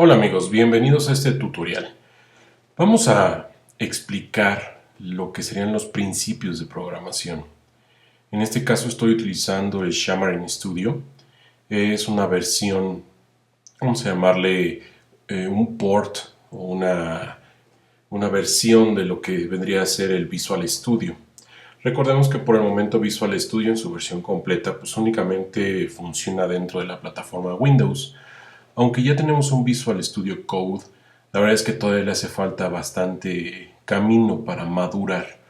Hola amigos, bienvenidos a este tutorial. Vamos a explicar lo que serían los principios de programación. En este caso estoy utilizando el Xamarin Studio. Es una versión, vamos a llamarle un port o una versión de lo que vendría a ser el Visual Studio. Recordemos que por el momento Visual Studio en su versión completa pues únicamente funciona dentro de la plataforma Windows. Aunque ya tenemos un Visual Studio Code, la verdad es que todavía le hace falta bastante camino para madurar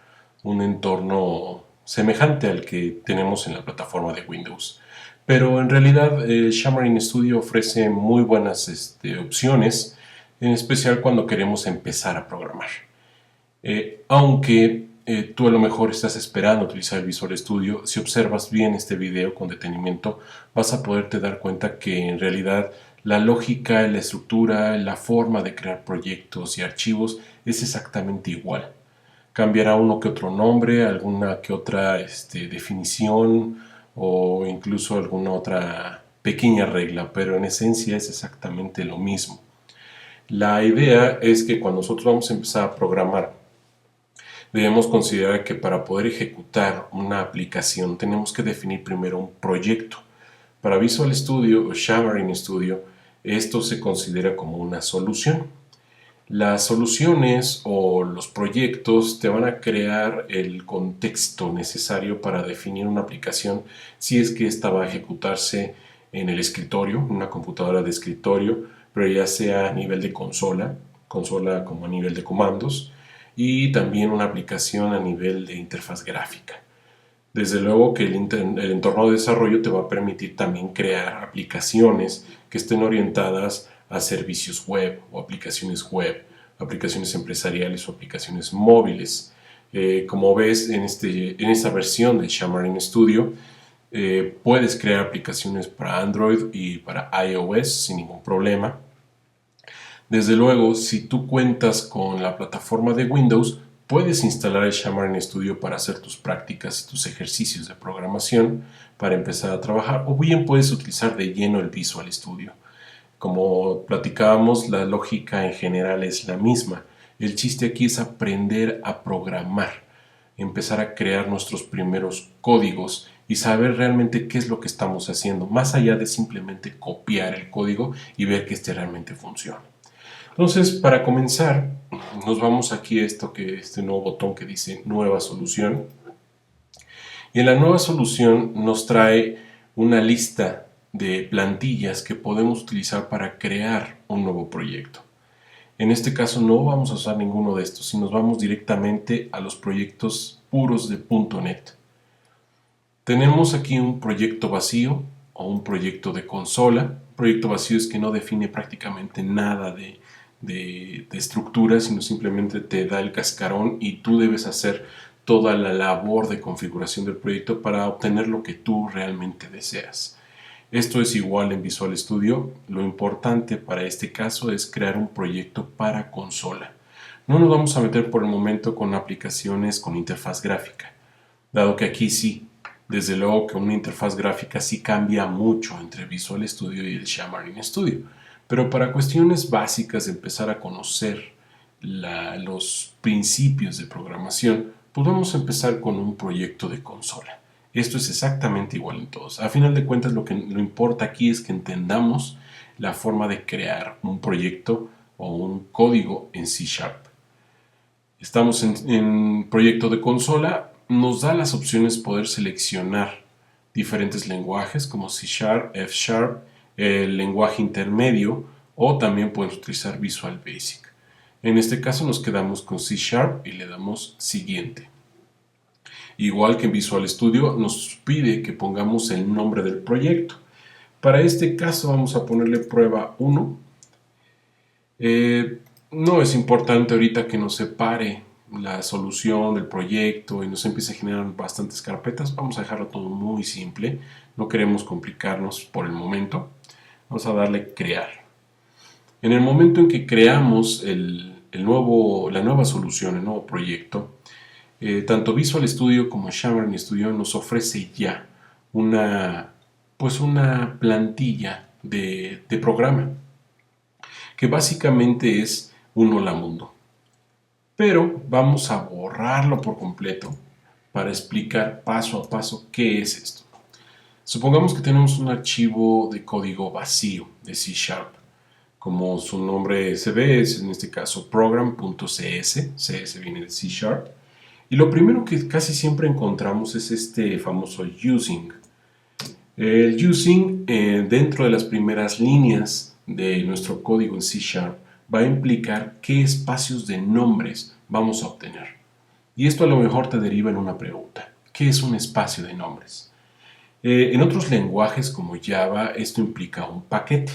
un entorno semejante al que tenemos en la plataforma de Windows. Pero en realidad Xamarin Studio ofrece muy buenas opciones, en especial cuando queremos empezar a programar. Aunque tú a lo mejor estás esperando utilizar Visual Studio, si observas bien este video con detenimiento, vas a poderte dar cuenta que en realidad la lógica, la estructura, la forma de crear proyectos y archivos es exactamente igual. Cambiará uno que otro nombre, alguna que otra definición o incluso alguna otra pequeña regla, pero en esencia es exactamente lo mismo. La idea es que cuando nosotros vamos a empezar a programar, debemos considerar que para poder ejecutar una aplicación tenemos que definir primero un proyecto. Para Visual Studio o Xamarin Studio, esto se considera como una solución. Las soluciones o los proyectos te van a crear el contexto necesario para definir una aplicación si es que esta va a ejecutarse en el escritorio, en una computadora de escritorio, pero ya sea a nivel de consola como a nivel de comandos, y también una aplicación a nivel de interfaz gráfica. Desde luego que el entorno de desarrollo te va a permitir también crear aplicaciones que estén orientadas a servicios web o aplicaciones empresariales o aplicaciones móviles. Como ves en esta versión de Xamarin Studio, puedes crear aplicaciones para Android y para iOS sin ningún problema. Desde luego, si tú cuentas con la plataforma de Windows, puedes instalar el Xamarin Studio para hacer tus prácticas y tus ejercicios de programación para empezar a trabajar, o bien puedes utilizar de lleno el Visual Studio. Como platicábamos, la lógica en general es la misma. El chiste aquí es aprender a programar, empezar a crear nuestros primeros códigos y saber realmente qué es lo que estamos haciendo, más allá de simplemente copiar el código y ver que realmente funciona. Entonces, para comenzar, nos vamos aquí a este nuevo botón que dice Nueva Solución. Y en la nueva solución nos trae una lista de plantillas que podemos utilizar para crear un nuevo proyecto. En este caso no vamos a usar ninguno de estos, sino nos vamos directamente a los proyectos puros de .NET. Tenemos aquí un proyecto vacío o un proyecto de consola. Un proyecto vacío es que no define prácticamente nada de estructura, sino simplemente te da el cascarón y tú debes hacer toda la labor de configuración del proyecto para obtener lo que tú realmente deseas. Esto es igual en Visual Studio. Lo importante para este caso es crear un proyecto para consola. No nos vamos a meter por el momento con aplicaciones con interfaz gráfica, dado que aquí sí, desde luego que una interfaz gráfica sí cambia mucho entre Visual Studio y el Xamarin Studio. Pero para cuestiones básicas de empezar a conocer los principios de programación, pues vamos a empezar con un proyecto de consola. Esto es exactamente igual en todos. A final de cuentas, lo importa aquí es que entendamos la forma de crear un proyecto o un código en C#. Estamos en proyecto de consola. Nos da las opciones poder seleccionar diferentes lenguajes como C#, F#, el lenguaje intermedio, o también podemos utilizar Visual Basic. En este caso nos quedamos con C# y le damos siguiente. Igual que en Visual Studio nos pide que pongamos el nombre del proyecto. Para este caso vamos a ponerle prueba 1. No es importante ahorita que nos separe la solución del proyecto y nos empiece a generar bastantes carpetas. Vamos a dejarlo todo muy simple. No queremos complicarnos por el momento. Vamos a darle crear. En el momento en que creamos la nueva solución, el nuevo proyecto, tanto Visual Studio como Xamarin Studio nos ofrece ya una plantilla de programa que básicamente es un hola mundo. Pero vamos a borrarlo por completo para explicar paso a paso qué es esto. Supongamos que tenemos un archivo de código vacío de C#. Como su nombre se ve, es en este caso program.cs, CS viene de C#. Y lo primero que casi siempre encontramos es este famoso using. El using dentro de las primeras líneas de nuestro código en C# va a implicar qué espacios de nombres vamos a obtener. Y esto a lo mejor te deriva en una pregunta. ¿Qué es un espacio de nombres? En otros lenguajes como Java esto implica un paquete.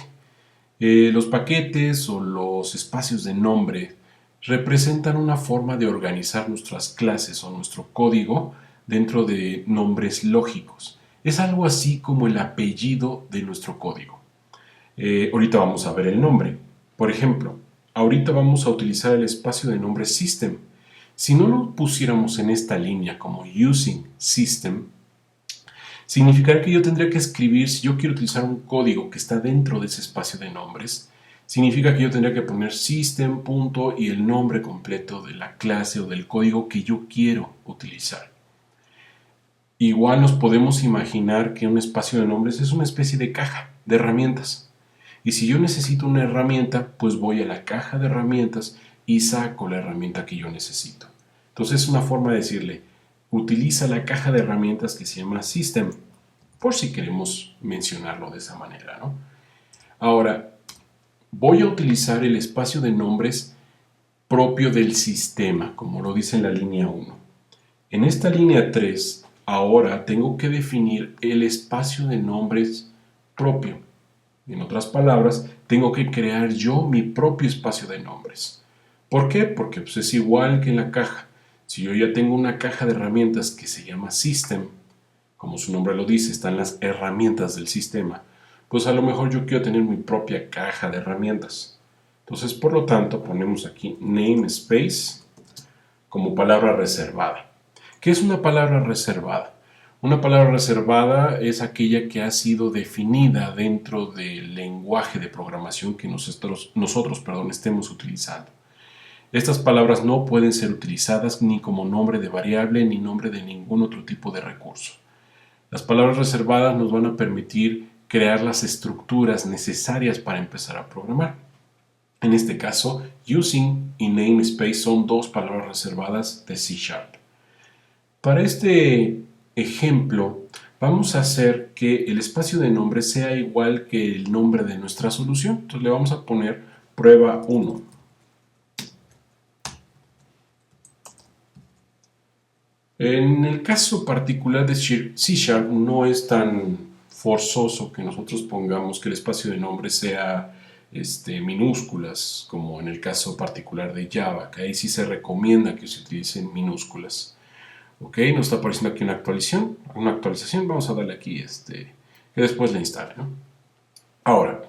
Los paquetes o los espacios de nombre representan una forma de organizar nuestras clases o nuestro código dentro de nombres lógicos. Es algo así como el apellido de nuestro código. Ahorita vamos a ver el nombre. Por ejemplo, ahorita vamos a utilizar el espacio de nombre system. Si no lo pusiéramos en esta línea como using system, significaría que yo tendría que escribir, si yo quiero utilizar un código que está dentro de ese espacio de nombres, significa que yo tendría que poner system, punto y el nombre completo de la clase o del código que yo quiero utilizar. Igual nos podemos imaginar que un espacio de nombres es una especie de caja de herramientas. Y si yo necesito una herramienta, pues voy a la caja de herramientas y saco la herramienta que yo necesito. Entonces es una forma de decirle, utiliza la caja de herramientas que se llama System, por si queremos mencionarlo de esa manera, ¿no? Ahora, voy a utilizar el espacio de nombres propio del sistema, como lo dice en la línea 1. En esta línea 3, ahora tengo que definir el espacio de nombres propio. En otras palabras, tengo que crear yo mi propio espacio de nombres. ¿Por qué? Porque pues, es igual que en la caja. Si yo ya tengo una caja de herramientas que se llama System, como su nombre lo dice, están las herramientas del sistema, pues a lo mejor yo quiero tener mi propia caja de herramientas. Entonces, por lo tanto, ponemos aquí namespace como palabra reservada. ¿Qué es una palabra reservada? Una palabra reservada es aquella que ha sido definida dentro del lenguaje de programación que nosotros estemos utilizando. Estas palabras no pueden ser utilizadas ni como nombre de variable ni nombre de ningún otro tipo de recurso. Las palabras reservadas nos van a permitir crear las estructuras necesarias para empezar a programar. En este caso, using y namespace son dos palabras reservadas de C#. Para este ejemplo, vamos a hacer que el espacio de nombre sea igual que el nombre de nuestra solución. Entonces le vamos a poner prueba 1. En el caso particular de C# no es tan forzoso que nosotros pongamos que el espacio de nombre sea minúsculas, como en el caso particular de Java, que ahí sí se recomienda que se utilicen minúsculas. Ok, nos está apareciendo aquí una actualización, vamos a darle aquí que después la instale, ¿no? Ahora,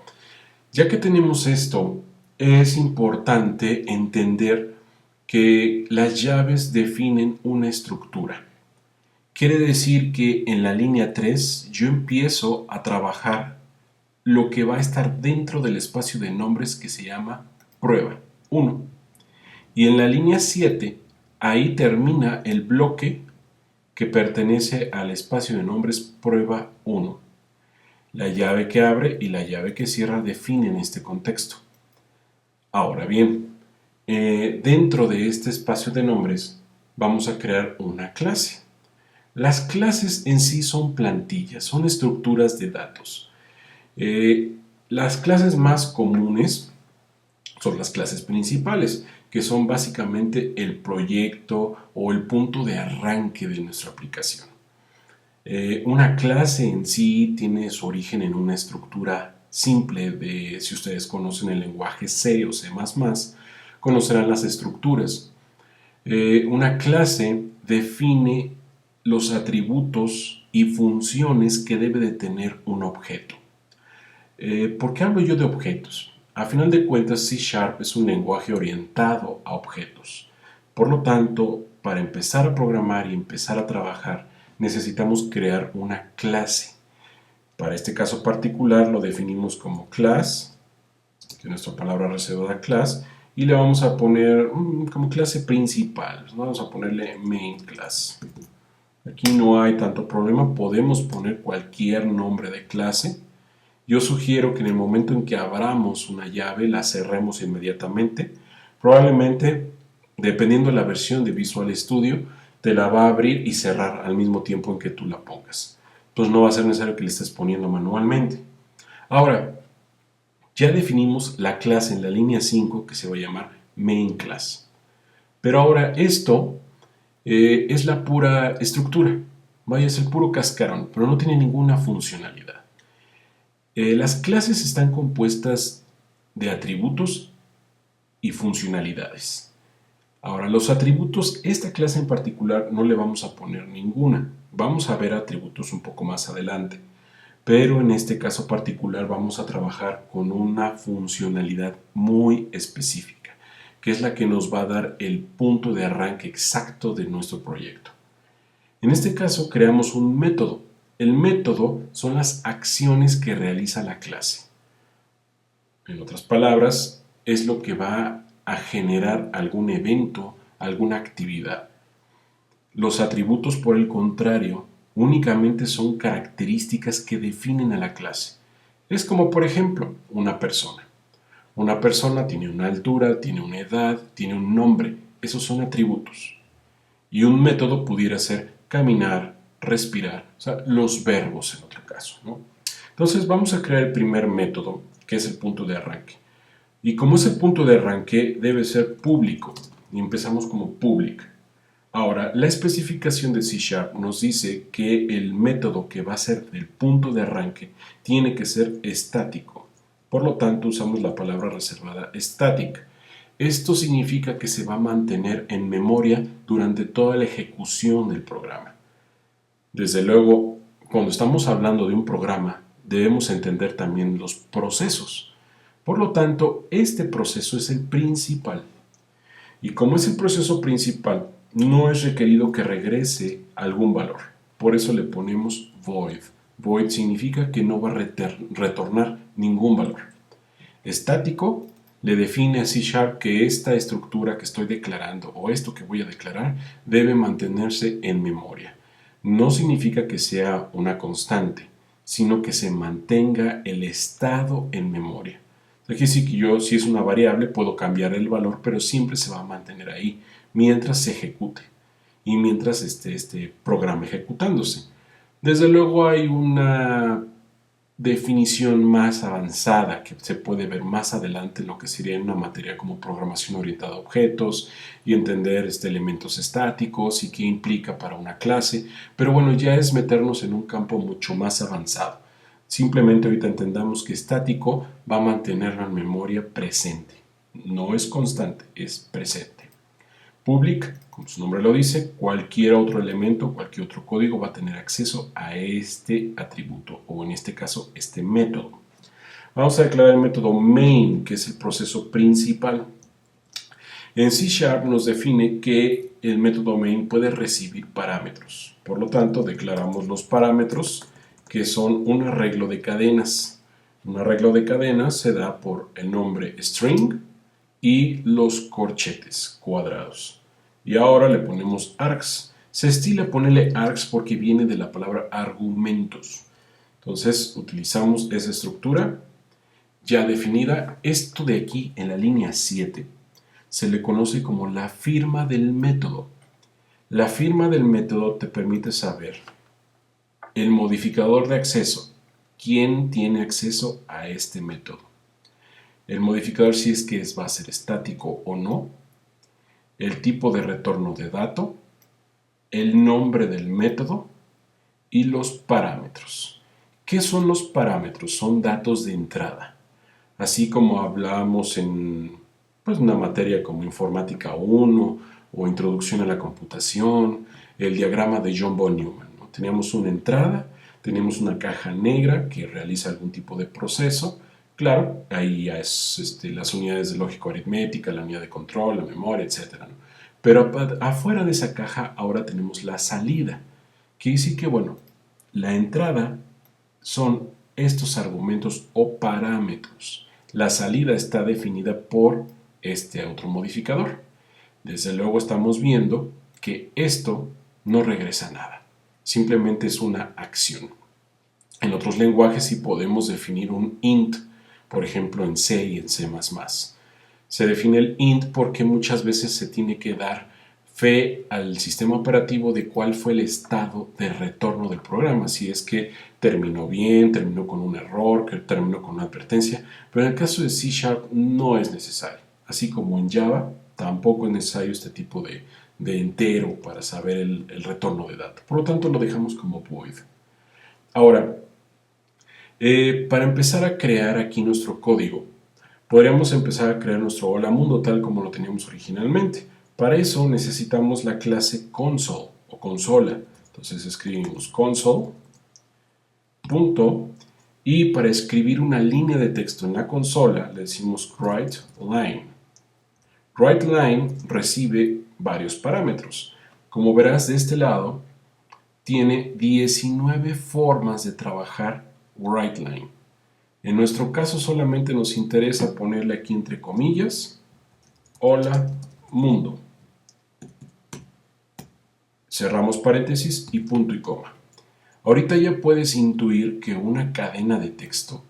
ya que tenemos esto, es importante entender que las llaves definen una estructura. Quiere decir que en la línea 3 yo empiezo a trabajar lo que va a estar dentro del espacio de nombres que se llama prueba 1. Y en la línea 7, ahí termina el bloque que pertenece al espacio de nombres prueba 1. La llave que abre y la llave que cierra definen este contexto. Ahora bien, dentro de este espacio de nombres vamos a crear una clase. Las clases en sí son plantillas, son estructuras de datos. Las clases más comunes son las clases principales, que son básicamente el proyecto o el punto de arranque de nuestra aplicación. Una clase en sí tiene su origen en una estructura simple de, si ustedes conocen el lenguaje C o C++, conocerán las estructuras. Una clase define los atributos y funciones que debe de tener un objeto. ¿Por qué hablo yo de objetos? A final de cuentas, C# es un lenguaje orientado a objetos. Por lo tanto, para empezar a programar y empezar a trabajar, necesitamos crear una clase. Para este caso particular lo definimos como class que es nuestra palabra reservada class, y le vamos a poner como clase principal. Vamos a ponerle main class. Aquí no hay tanto problema, podemos poner cualquier nombre de clase. Yo sugiero que en el momento en que abramos una llave la cerremos inmediatamente. Probablemente, dependiendo de la versión de Visual Studio, te la va a abrir y cerrar al mismo tiempo en que tú la pongas. Entonces no va a ser necesario que le estés poniendo manualmente. Ahora, ya definimos la clase en la línea 5 que se va a llamar main class. Pero ahora esto es la pura estructura. Vaya, es el puro cascarón, pero no tiene ninguna funcionalidad. Las clases están compuestas de atributos y funcionalidades. Ahora, los atributos, esta clase en particular no le vamos a poner ninguna. Vamos a ver atributos un poco más adelante. Pero en este caso particular vamos a trabajar con una funcionalidad muy específica, que es la que nos va a dar el punto de arranque exacto de nuestro proyecto. En este caso creamos un método. El método son las acciones que realiza la clase. En otras palabras, es lo que va a generar algún evento, alguna actividad. Los atributos, por el contrario, únicamente son características que definen a la clase. Es como, por ejemplo, una persona. Una persona tiene una altura, tiene una edad, tiene un nombre. Esos son atributos. Y un método pudiera ser caminar, respirar, o sea, los verbos en otro caso, ¿no? Entonces vamos a crear el primer método, que es el punto de arranque. Y como ese punto de arranque debe ser público, y empezamos como public. Ahora, la especificación de C# nos dice que el método que va a ser el punto de arranque tiene que ser estático. Por lo tanto, usamos la palabra reservada static. Esto significa que se va a mantener en memoria durante toda la ejecución del programa. Desde luego, cuando estamos hablando de un programa, debemos entender también los procesos. Por lo tanto, este proceso es el principal. Y como es el proceso principal, no es requerido que regrese algún valor. Por eso le ponemos void. Void significa que no va a retornar ningún valor. Estático le define a C# que esta estructura que estoy declarando o esto que voy a declarar debe mantenerse en memoria. No significa que sea una constante, sino que se mantenga el estado en memoria. Aquí sí que yo, si es una variable, puedo cambiar el valor, pero siempre se va a mantener ahí mientras se ejecute y mientras esté este programa ejecutándose. Desde luego hay una definición más avanzada que se puede ver más adelante en lo que sería en una materia como programación orientada a objetos y entender elementos estáticos y qué implica para una clase, pero bueno, ya es meternos en un campo mucho más avanzado. Simplemente ahorita entendamos que estático va a mantenerlo en memoria presente. No es constante, es presente. Public, como su nombre lo dice, cualquier otro elemento, cualquier otro código va a tener acceso a este atributo, o en este caso, este método. Vamos a declarar el método main, que es el proceso principal. En C# nos define que el método main puede recibir parámetros. Por lo tanto, declaramos los parámetros, que son un arreglo de cadenas. Un arreglo de cadenas se da por el nombre string y los corchetes cuadrados. Y ahora le ponemos args. Se estila ponerle args porque viene de la palabra argumentos. Entonces utilizamos esa estructura ya definida. Esto de aquí en la línea 7 se le conoce como la firma del método. La firma del método te permite saber el modificador de acceso. ¿Quién tiene acceso a este método? El modificador si es que va a ser estático o no, el tipo de retorno de dato, el nombre del método y los parámetros. ¿Qué son los parámetros? Son datos de entrada. Así como hablamos en una materia como Informática 1 o Introducción a la Computación, el diagrama de John von Neumann, ¿no? Teníamos una entrada, tenemos una caja negra que realiza algún tipo de proceso. Claro, ahí ya es las unidades de lógico-aritmética, la unidad de control, la memoria, etc., ¿no? Pero afuera de esa caja ahora tenemos la salida. Quiere decir que, bueno, la entrada son estos argumentos o parámetros. la salida está definida por este otro modificador. Desde luego estamos viendo que esto no regresa nada, simplemente es una acción. En otros lenguajes sí podemos definir un int, por ejemplo en C y en C++. Se define el int porque muchas veces se tiene que dar fe al sistema operativo de cuál fue el estado de retorno del programa, si es que terminó bien, terminó con un error, que terminó con una advertencia, pero en el caso de C# no es necesario, así como en Java tampoco es necesario este tipo de entero para saber el retorno de datos, por lo tanto lo dejamos como void. Ahora, para empezar a crear aquí nuestro código, podríamos empezar a crear nuestro hola mundo tal como lo teníamos originalmente. Para eso necesitamos la clase console o consola. Entonces escribimos console, punto, y para escribir una línea de texto en la consola le decimos writeLine. WriteLine recibe varios parámetros. Como verás de este lado, tiene 19 formas de trabajar WriteLine. En nuestro caso solamente nos interesa ponerle aquí entre comillas, hola mundo. Cerramos paréntesis y punto y coma. Ahorita ya puedes intuir que una cadena de texto,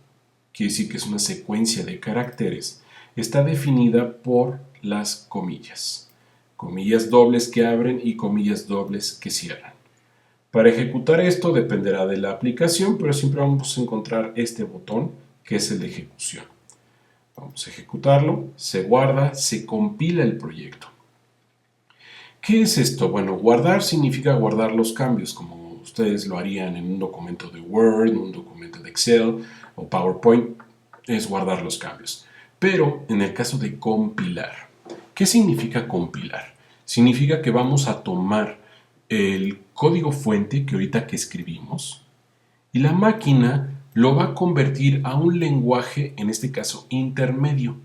quiere decir que es una secuencia de caracteres, está definida por las comillas. Comillas dobles que abren y comillas dobles que cierran. Para ejecutar esto dependerá de la aplicación, pero siempre vamos a encontrar este botón que es el de ejecución. Vamos a ejecutarlo, se guarda, se compila el proyecto. ¿Qué es esto? Bueno, guardar significa guardar los cambios, como ustedes lo harían en un documento de Word, en un documento de Excel o PowerPoint, es guardar los cambios. Pero en el caso de compilar, ¿qué significa compilar? Significa que vamos a tomar el código fuente que ahorita que escribimos y la máquina lo va a convertir a un lenguaje, en este caso intermedio.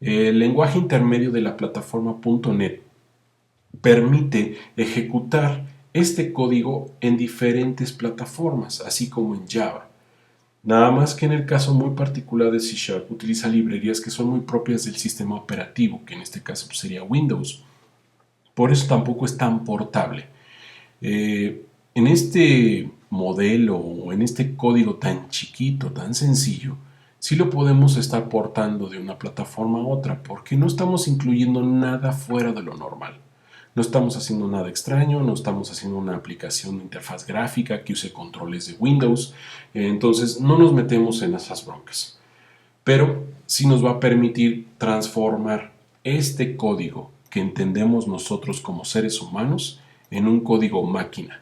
El lenguaje intermedio de la plataforma .NET permite ejecutar este código en diferentes plataformas, así como en Java. Nada más que en el caso muy particular de C# utiliza librerías que son muy propias del sistema operativo, que en este caso pues, sería Windows. Por eso tampoco es tan portable. En este modelo o en este código tan chiquito, tan sencillo, sí lo podemos estar portando de una plataforma a otra porque no estamos incluyendo nada fuera de lo normal. No estamos haciendo nada extraño, no estamos haciendo una aplicación de interfaz gráfica que use controles de Windows, entonces no nos metemos en esas broncas. Pero sí nos va a permitir transformar este código que entendemos nosotros como seres humanos en un código máquina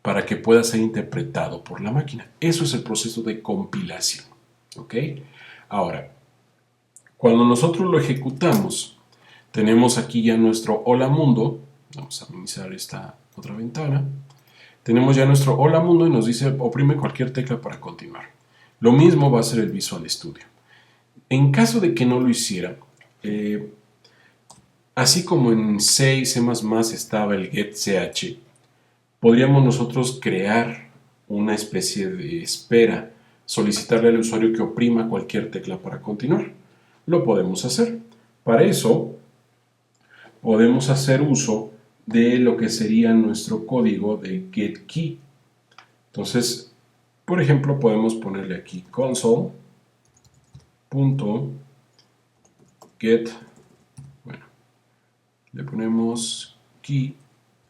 para que pueda ser interpretado por la máquina. Eso es el proceso de compilación. ¿Ok? Ahora, cuando nosotros lo ejecutamos, tenemos aquí ya nuestro hola mundo. Vamos a minimizar esta otra ventana. Tenemos ya nuestro hola mundo y nos dice oprime cualquier tecla para continuar. Lo mismo va a ser el Visual Studio. En caso de que no lo hiciera, así como en C y C++ estaba el getCH, podríamos nosotros crear una especie de espera, solicitarle al usuario que oprima cualquier tecla para continuar. Lo podemos hacer. Para eso, podemos hacer uso de lo que sería nuestro código de getKey. Entonces, por ejemplo, podemos ponerle aquí console.get, bueno, le ponemos key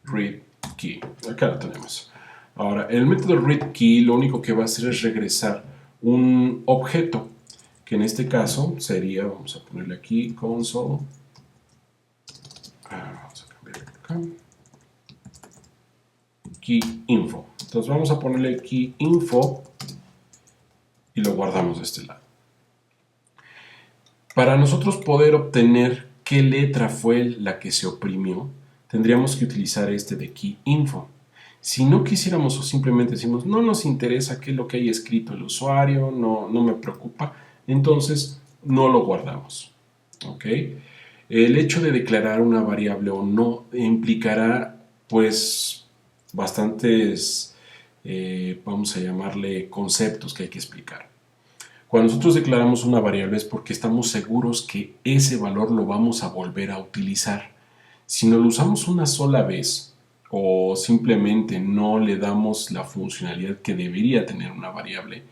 read key. Acá lo tenemos. Ahora, el método readKey lo único que va a hacer es regresar un objeto, que en este caso sería, vamos a ponerle aquí console, vamos a cambiarle acá, key info. Entonces vamos a ponerle el key info y lo guardamos de este lado. Para nosotros poder obtener qué letra fue la que se oprimió, tendríamos que utilizar este de key info. Si no quisiéramos o simplemente decimos no nos interesa qué es lo que haya escrito el usuario, no me preocupa, entonces no lo guardamos. ¿Ok? El hecho de declarar una variable o no implicará pues bastantes, vamos a llamarle conceptos que hay que explicar. Cuando nosotros declaramos una variable es porque estamos seguros que ese valor lo vamos a volver a utilizar. Si no lo usamos una sola vez o simplemente no le damos la funcionalidad que debería tener una variable,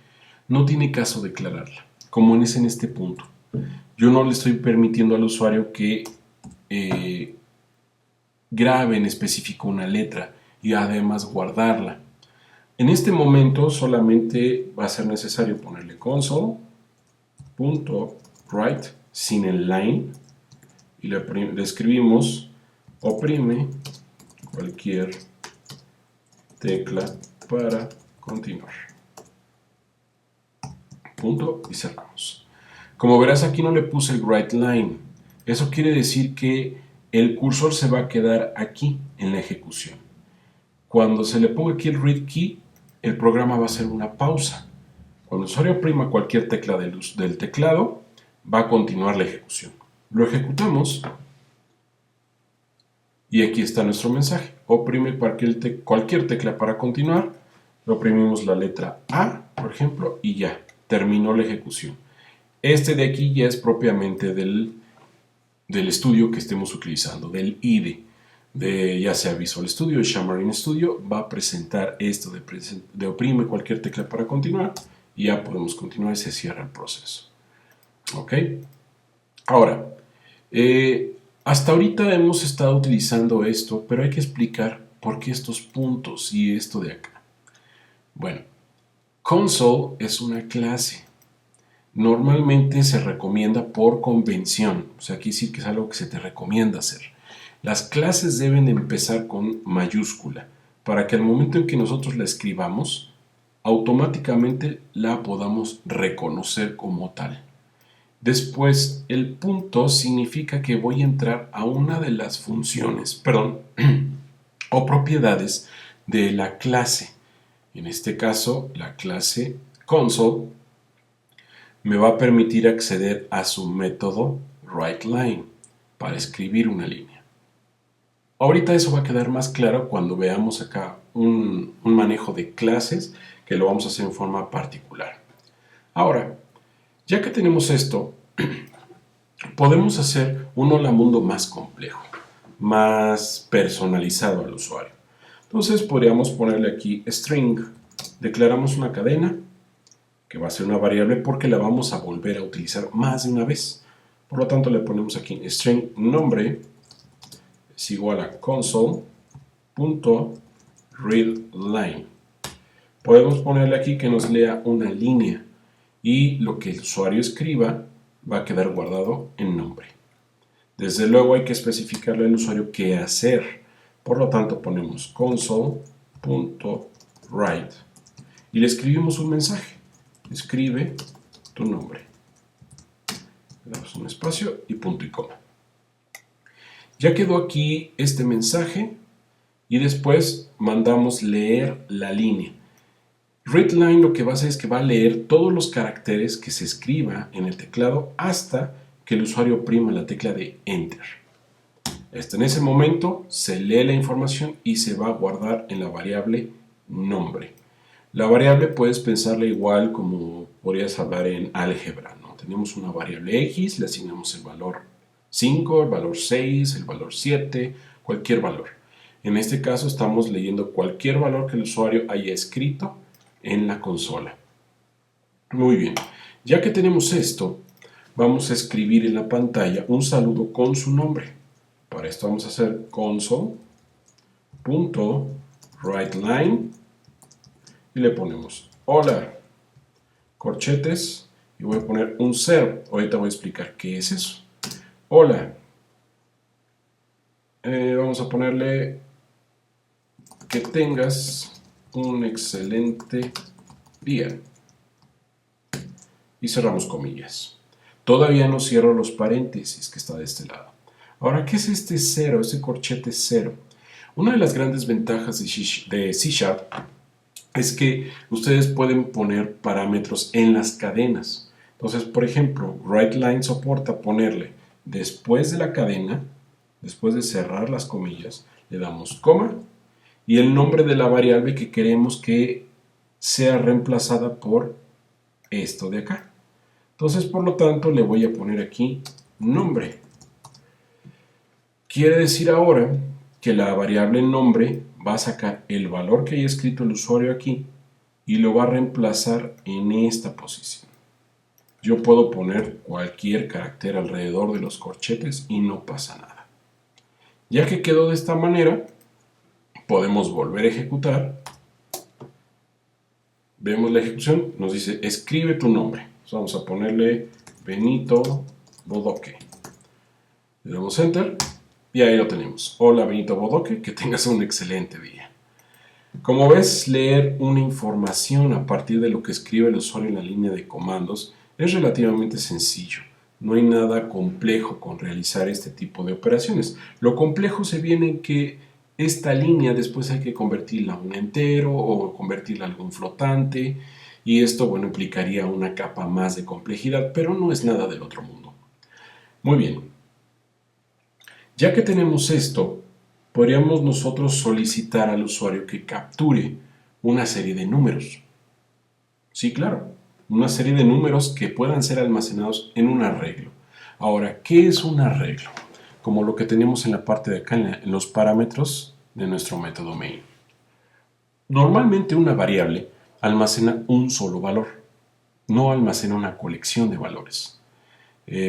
no tiene caso declararla, como es en este punto. Yo no le estoy permitiendo al usuario que grabe en específico una letra y además guardarla. En este momento solamente va a ser necesario ponerle console.write sin el line y le escribimos oprime cualquier tecla para continuar. Punto y cerramos. Como verás, aquí no le puse el write line. Eso quiere decir que el cursor se va a quedar aquí en la ejecución. Cuando se le ponga aquí el read key, el programa va a hacer una pausa. Cuando el usuario oprima cualquier tecla del teclado, va a continuar la ejecución. Lo ejecutamos y aquí está nuestro mensaje. Oprime cualquier tecla para continuar. Le oprimimos la letra A, por ejemplo, y ya, terminó la ejecución. Este de aquí ya es propiamente del estudio que estemos utilizando, del IDE. Ya sea Visual Studio o Xamarin Studio, va a presentar esto de oprime cualquier tecla para continuar y ya podemos continuar y se cierra el proceso. ¿Ok? Ahora, hasta ahorita hemos estado utilizando esto, pero hay que explicar por qué estos puntos y esto de acá. Bueno, console es una clase. Normalmente se recomienda por convención, o sea, quiere decir que es algo que se te recomienda hacer. Las clases deben empezar con mayúscula para que al momento en que nosotros la escribamos, automáticamente la podamos reconocer como tal. Después, el punto significa que voy a entrar a una de las funciones, o propiedades de la clase. En este caso, la clase console me va a permitir acceder a su método writeLine para escribir una línea. Ahorita eso va a quedar más claro cuando veamos acá un manejo de clases que lo vamos a hacer en forma particular. Ahora, ya que tenemos esto, podemos hacer un hola mundo más complejo, más personalizado al usuario. Entonces podríamos ponerle aquí string, declaramos una cadena que va a ser una variable porque la vamos a volver a utilizar más de una vez. Por lo tanto le ponemos aquí string nombre es igual a console.readLine. Podemos ponerle aquí que nos lea una línea y lo que el usuario escriba va a quedar guardado en nombre. Desde luego hay que especificarle al usuario qué hacer. Por lo tanto ponemos console.write y le escribimos un mensaje. Escribe tu nombre. Le damos un espacio y punto y coma. Ya quedó aquí este mensaje y después mandamos leer la línea. Readline lo que va a hacer es que va a leer todos los caracteres que se escriba en el teclado hasta que el usuario oprima la tecla de Enter. En ese momento se lee la información y se va a guardar en la variable nombre. La variable puedes pensarla igual como podrías hablar en álgebra, ¿no? Tenemos una variable X, le asignamos el valor 5, el valor 6, el valor 7, cualquier valor. En este caso estamos leyendo cualquier valor que el usuario haya escrito en la consola. Muy bien, ya que tenemos esto, vamos a escribir en la pantalla un saludo con su nombre. Para esto vamos a hacer console.writeLine y le ponemos hola, corchetes, y voy a poner un 0. Ahorita voy a explicar qué es eso. Hola. Vamos a ponerle que tengas un excelente día. Y cerramos comillas. Todavía no cierro los paréntesis que está de este lado. Ahora, ¿qué es este 0, este corchete 0? Una de las grandes ventajas de C# es que ustedes pueden poner parámetros en las cadenas. Entonces, por ejemplo, writeLine soporta ponerle después de la cadena, después de cerrar las comillas, le damos coma y el nombre de la variable que queremos que sea reemplazada por esto de acá. Entonces, por lo tanto, le voy a poner aquí nombre. Quiere decir ahora que la variable nombre va a sacar el valor que haya escrito el usuario aquí y lo va a reemplazar en esta posición. Yo puedo poner cualquier carácter alrededor de los corchetes y no pasa nada. Ya que quedó de esta manera, podemos volver a ejecutar. Vemos la ejecución, nos dice escribe tu nombre. Entonces vamos a ponerle Benito Bodoque. Le damos Enter y ahí lo tenemos. Hola Benito Bodoque, que tengas un excelente día. Como ves, leer una información a partir de lo que escribe el usuario en la línea de comandos es relativamente sencillo. No hay nada complejo con realizar este tipo de operaciones. Lo complejo se viene en que esta línea después hay que convertirla a un entero o convertirla a algún flotante, y esto, bueno, implicaría una capa más de complejidad, pero no es nada del otro mundo. Muy bien. Ya que tenemos esto, podríamos nosotros solicitar al usuario que capture una serie de números. Sí, claro, una serie de números que puedan ser almacenados en un arreglo. Ahora, ¿qué es un arreglo? Como lo que tenemos en la parte de acá, en los parámetros de nuestro método main. Normalmente una variable almacena un solo valor, no almacena una colección de valores.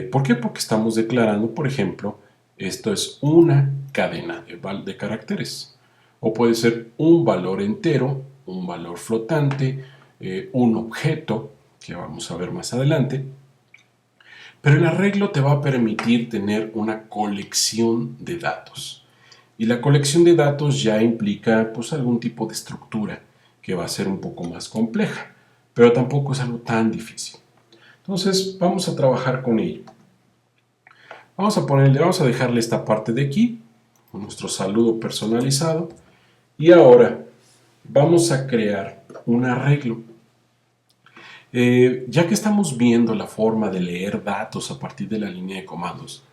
¿Por qué? Porque estamos declarando, por ejemplo, esto es una cadena de caracteres. O puede ser un valor entero, un valor flotante, un objeto, que vamos a ver más adelante. Pero el arreglo te va a permitir tener una colección de datos. Y la colección de datos ya implica pues algún tipo de estructura que va a ser un poco más compleja, pero tampoco es algo tan difícil. Entonces vamos a trabajar con ello. Vamos a dejarle esta parte de aquí, con nuestro saludo personalizado, y ahora vamos a crear un arreglo. Ya que estamos viendo la forma de leer datos a partir de la línea de comandos,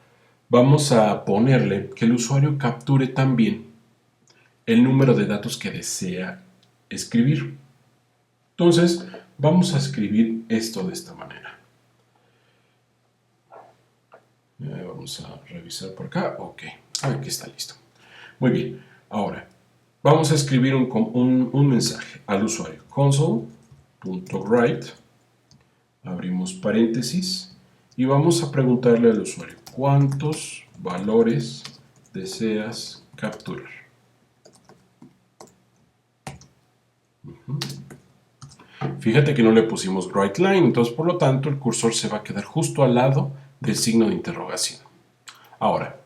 vamos a ponerle que el usuario capture también el número de datos que desea escribir. Entonces, vamos a escribir esto de esta manera. Vamos a revisar por acá. Ok, aquí está listo. Muy bien, ahora vamos a escribir un mensaje al usuario. Console.write, abrimos paréntesis, y vamos a preguntarle al usuario cuántos valores deseas capturar. Fíjate que no le pusimos WriteLine, entonces por lo tanto el cursor se va a quedar justo al lado del signo de interrogación. Ahora,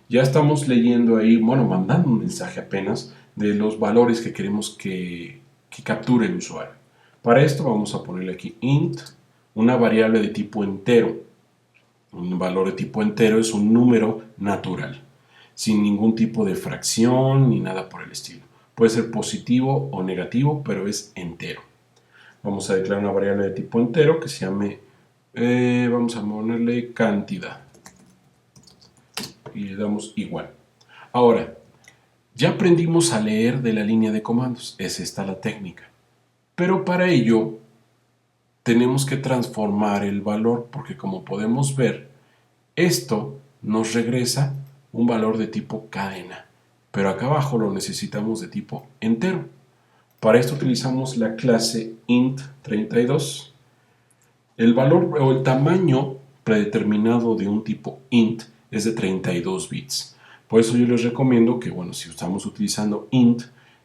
ya estamos leyendo ahí, bueno, mandando un mensaje apenas de los valores que queremos que capture el usuario. Para esto vamos a ponerle aquí int, una variable de tipo entero. Un valor de tipo entero es un número natural, sin ningún tipo de fracción ni nada por el estilo. Puede ser positivo o negativo, pero es entero. Vamos a declarar una variable de tipo entero que se llame, vamos a ponerle cantidad. Y le damos igual. Ahora, ya aprendimos a leer de la línea de comandos. Es esta la técnica. Pero para ello, tenemos que transformar el valor, porque como podemos ver, esto nos regresa un valor de tipo cadena. Pero acá abajo lo necesitamos de tipo entero. Para esto utilizamos la clase int32. El valor o el tamaño predeterminado de un tipo int es de 32 bits. Por eso yo les recomiendo que, bueno, si estamos utilizando int,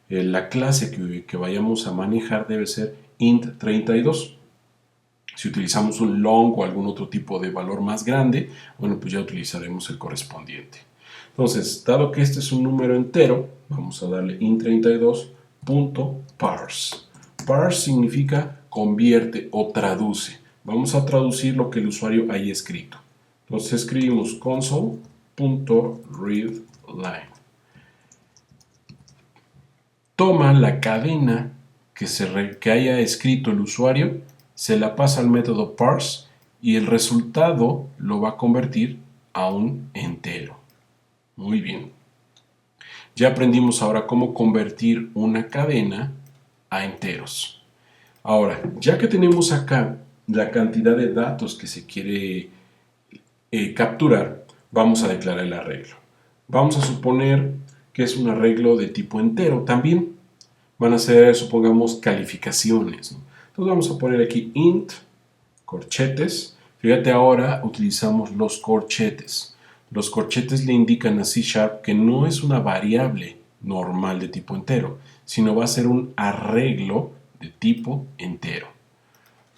la clase que vayamos a manejar debe ser int32. Si utilizamos un long o algún otro tipo de valor más grande, bueno, pues ya utilizaremos el correspondiente. Entonces, dado que este es un número entero, vamos a darle int32.parse. Parse significa convierte o traduce. Vamos a traducir lo que el usuario haya escrito. Entonces escribimos console.readLine. Toma la cadena que haya escrito el usuario, se la pasa al método parse y el resultado lo va a convertir a un entero. Muy bien. Ya aprendimos ahora cómo convertir una cadena a enteros. Ahora, ya que tenemos acá la cantidad de datos que se quiere capturar, vamos a declarar el arreglo. Vamos a suponer que es un arreglo de tipo entero también. Van a ser, supongamos, calificaciones, ¿no? Entonces vamos a poner aquí int, corchetes. Fíjate, ahora utilizamos los corchetes. Los corchetes le indican a C# que no es una variable normal de tipo entero, sino va a ser un arreglo de tipo entero.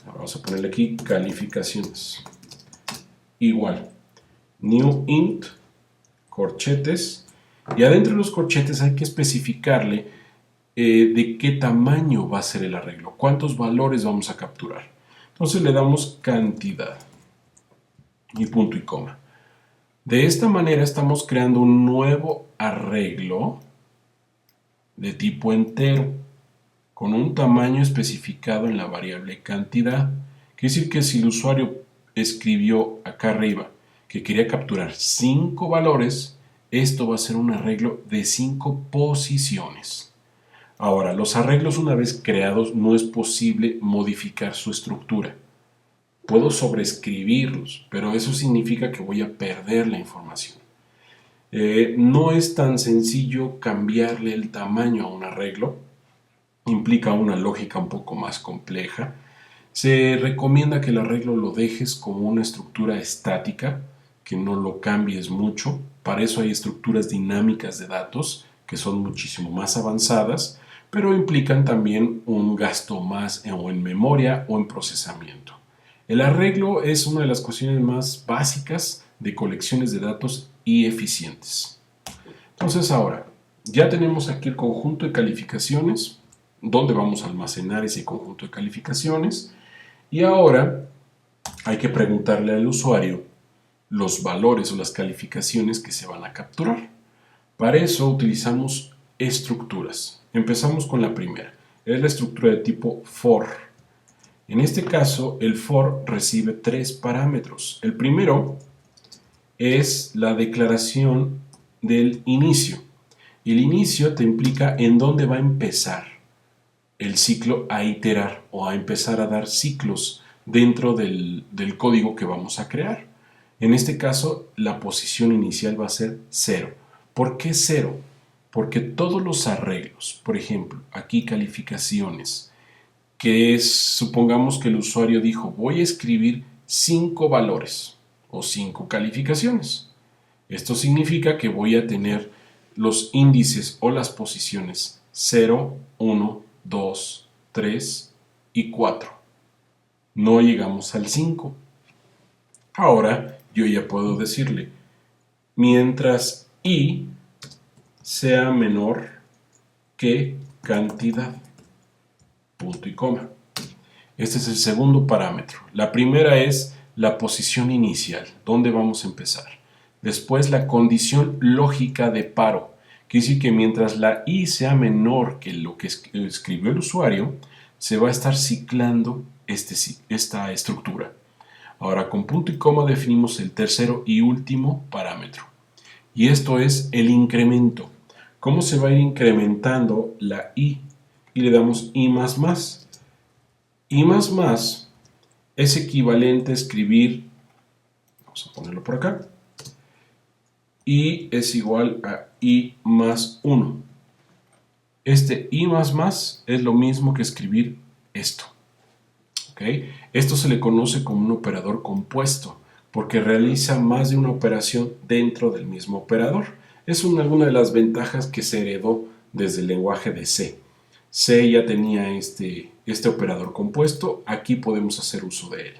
Ahora vamos a ponerle aquí calificaciones. Igual, new int, corchetes, y adentro de los corchetes hay que especificarle de qué tamaño va a ser el arreglo, cuántos valores vamos a capturar. Entonces le damos cantidad y punto y coma. De esta manera estamos creando un nuevo arreglo de tipo entero con un tamaño especificado en la variable cantidad. Quiere decir que si el usuario escribió acá arriba que quería capturar 5 valores, esto va a ser un arreglo de 5 posiciones. Ahora, los arreglos una vez creados no es posible modificar su estructura. Puedo sobreescribirlos, pero eso significa que voy a perder la información. No es tan sencillo cambiarle el tamaño a un arreglo, implica una lógica un poco más compleja. Se recomienda que el arreglo lo dejes como una estructura estática, que no lo cambies mucho. Para eso hay estructuras dinámicas de datos que son muchísimo más avanzadas, pero implican también un gasto más en memoria o en procesamiento. El arreglo es una de las cuestiones más básicas de colecciones de datos y eficientes. Entonces ahora, ya tenemos aquí el conjunto de calificaciones, donde vamos a almacenar ese conjunto de calificaciones, y ahora hay que preguntarle al usuario los valores o las calificaciones que se van a capturar. Para eso utilizamos estructuras. Empezamos con la primera, es la estructura de tipo for. En este caso, el for recibe 3 parámetros. El primero es la declaración del inicio. El inicio te implica en dónde va a empezar el ciclo a iterar o a empezar a dar ciclos dentro del código que vamos a crear. En este caso, la posición inicial va a ser 0. ¿Por qué 0? Porque todos los arreglos, por ejemplo, aquí calificaciones, que es, supongamos que el usuario dijo, voy a escribir 5 valores o 5 calificaciones. Esto significa que voy a tener los índices o las posiciones 0, 1, 2, 3 y 4. No llegamos al 5. Ahora yo ya puedo decirle, mientras i sea menor que cantidad, punto y coma. Este es el segundo parámetro. La primera es la posición inicial, dónde vamos a empezar. Después la condición lógica de paro. Quiere decir que mientras la i sea menor que lo que escribió el usuario, se va a estar ciclando esta estructura. Ahora con punto y coma definimos el tercero y último parámetro. Y esto es el incremento. ¿Cómo se va a ir incrementando la i? Y le damos i más más. I más más es equivalente a escribir, vamos a ponerlo por acá, i es igual a i más 1. Este i más más es lo mismo que escribir esto. ¿Okay? Esto se le conoce como un operador compuesto, porque realiza más de una operación dentro del mismo operador. Es alguna de las ventajas que se heredó desde el lenguaje de C. C ya tenía este operador compuesto, aquí podemos hacer uso de él.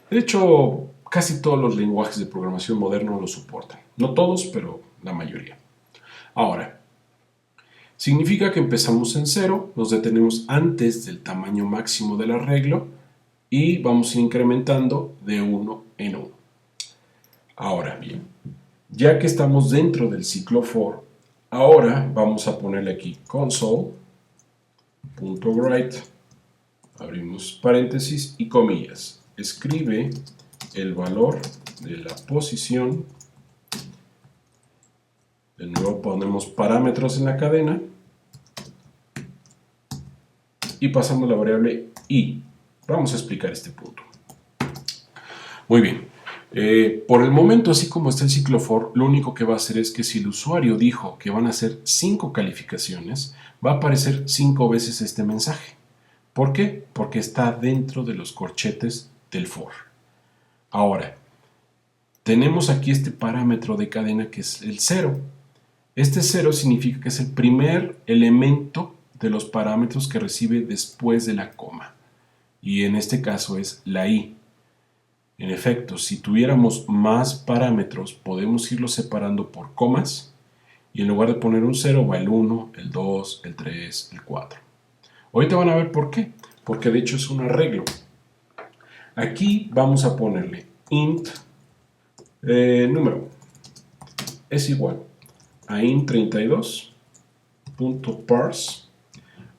De hecho, casi todos los lenguajes de programación modernos lo soportan. No todos, pero la mayoría. Ahora, significa que empezamos en 0, nos detenemos antes del tamaño máximo del arreglo y vamos incrementando de 1 en 1. Ahora bien, ya que estamos dentro del ciclo for, ahora vamos a ponerle aquí console.write, abrimos paréntesis y comillas, escribe el valor de la posición, de nuevo ponemos parámetros en la cadena y pasamos la variable i. Vamos a explicar este punto. Muy bien. Por el momento, así como está el ciclo for, lo único que va a hacer es que si el usuario dijo que van a ser 5 calificaciones, va a aparecer 5 veces este mensaje. ¿Por qué? Porque está dentro de los corchetes del for. Ahora, tenemos aquí este parámetro de cadena que es el 0. Este 0 significa que es el primer elemento de los parámetros que recibe después de la coma. Y en este caso es la i. En efecto, si tuviéramos más parámetros, podemos irlos separando por comas y en lugar de poner un 0 va el 1, el 2, el 3, el 4. Ahorita van a ver por qué, porque de hecho es un arreglo. Aquí vamos a ponerle int número es igual a int32.parse,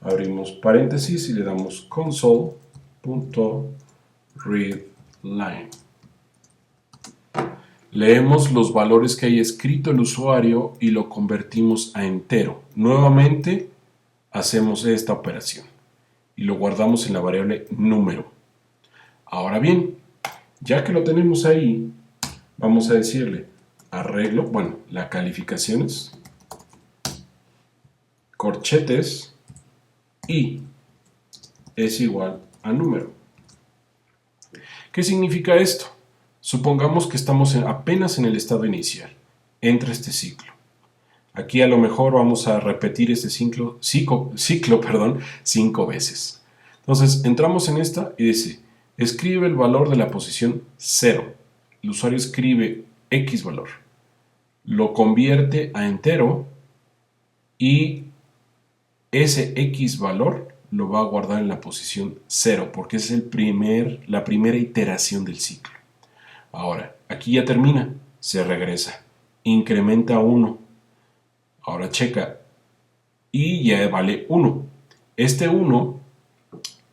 abrimos paréntesis y le damos console.readline. Leemos los valores que haya escrito el usuario y lo convertimos a entero. Nuevamente hacemos esta operación y lo guardamos en la variable número. Ahora bien, ya que lo tenemos ahí, vamos a decirle arreglo, bueno, las calificaciones, corchetes y es igual a número. ¿Qué significa esto? Supongamos que estamos apenas en el estado inicial. Entra este ciclo. Aquí a lo mejor vamos a repetir este ciclo 5 veces. Entonces entramos en esta y dice, escribe el valor de la posición 0. El usuario escribe X valor. Lo convierte a entero y ese X valor lo va a guardar en la posición 0 porque es la primera iteración del ciclo. Ahora, aquí ya termina, se regresa, incrementa 1, ahora checa y ya vale 1. Este 1,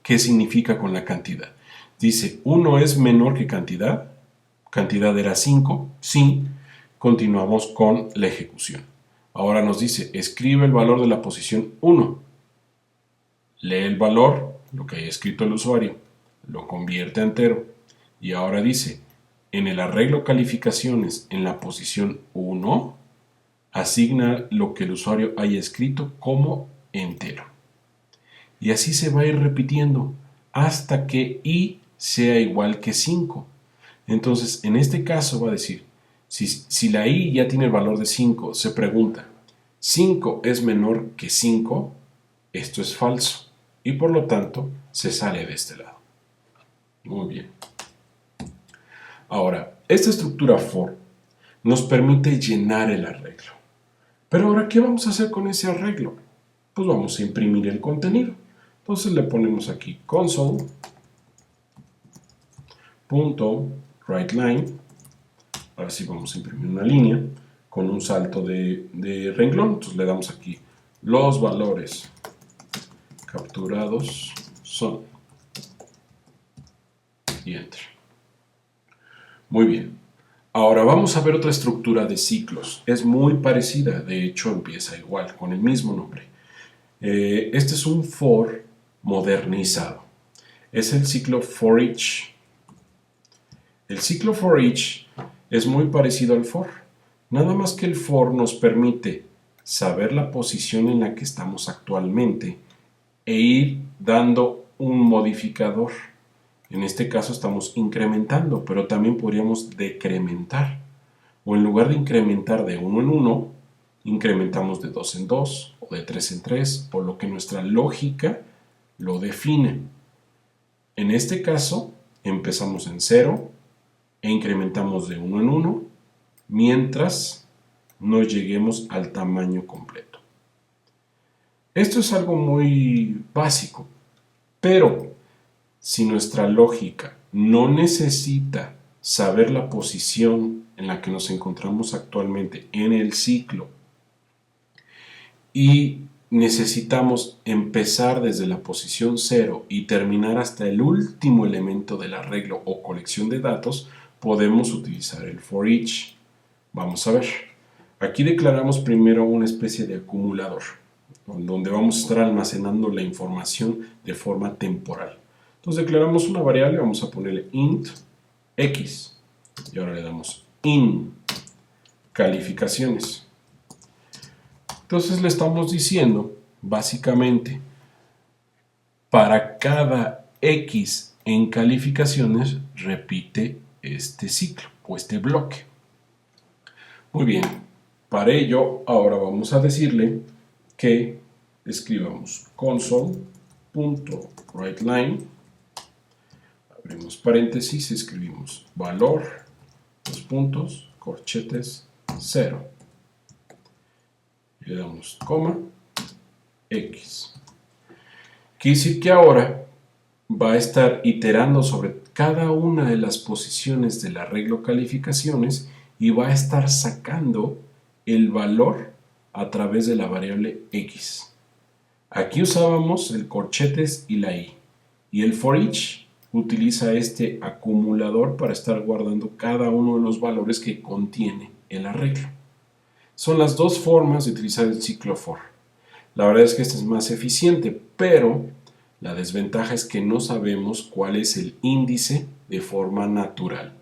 ¿qué significa con la cantidad? Dice, 1 es menor que cantidad era 5, sí, continuamos con la ejecución. Ahora nos dice, escribe el valor de la posición 1, lee el valor, lo que haya escrito el usuario, lo convierte a entero y ahora dice, en el arreglo calificaciones en la posición 1, asigna lo que el usuario haya escrito como entero. Y así se va a ir repitiendo hasta que i sea igual que 5. Entonces, en este caso va a decir, si la i ya tiene el valor de 5, se pregunta, ¿5 es menor que 5? Esto es falso y por lo tanto se sale de este lado. Muy bien. Ahora, esta estructura for nos permite llenar el arreglo. Pero ahora, ¿qué vamos a hacer con ese arreglo? Pues vamos a imprimir el contenido. Entonces le ponemos aquí console.writeLine. Ahora sí vamos a imprimir una línea con un salto de renglón. Entonces le damos aquí los valores capturados son y enter. Muy bien. Ahora vamos a ver otra estructura de ciclos. Es muy parecida, de hecho empieza igual, con el mismo nombre. Este es un for modernizado. Es el ciclo for each. El ciclo for each es muy parecido al for. Nada más que el for nos permite saber la posición en la que estamos actualmente e ir dando un modificador. En este caso estamos incrementando, pero también podríamos decrementar. O en lugar de incrementar de 1 en 1, incrementamos de 2 en 2 o de 3 en 3, por lo que nuestra lógica lo define. En este caso, empezamos en 0 e incrementamos de 1 en 1, mientras no lleguemos al tamaño completo. Esto es algo muy básico, pero si nuestra lógica no necesita saber la posición en la que nos encontramos actualmente en el ciclo y necesitamos empezar desde la posición 0 y terminar hasta el último elemento del arreglo o colección de datos, podemos utilizar el for each. Vamos a ver. Aquí declaramos primero una especie de acumulador, donde vamos a estar almacenando la información de forma temporal. Entonces declaramos una variable, vamos a ponerle int X. Y ahora le damos in calificaciones. Entonces le estamos diciendo, básicamente, para cada X en calificaciones, repite este ciclo o este bloque. Muy bien, para ello ahora vamos a decirle que escribamos console.writeLine, abrimos paréntesis, escribimos valor, dos puntos, corchetes, 0. Le damos coma, X. Quiere decir que ahora va a estar iterando sobre cada una de las posiciones del arreglo calificaciones y va a estar sacando el valor a través de la variable X. Aquí usábamos el corchetes y la i, y el for each utiliza este acumulador para estar guardando cada uno de los valores que contiene el arreglo. Son las dos formas de utilizar el ciclo for. La verdad es que este es más eficiente, pero la desventaja es que no sabemos cuál es el índice de forma natural.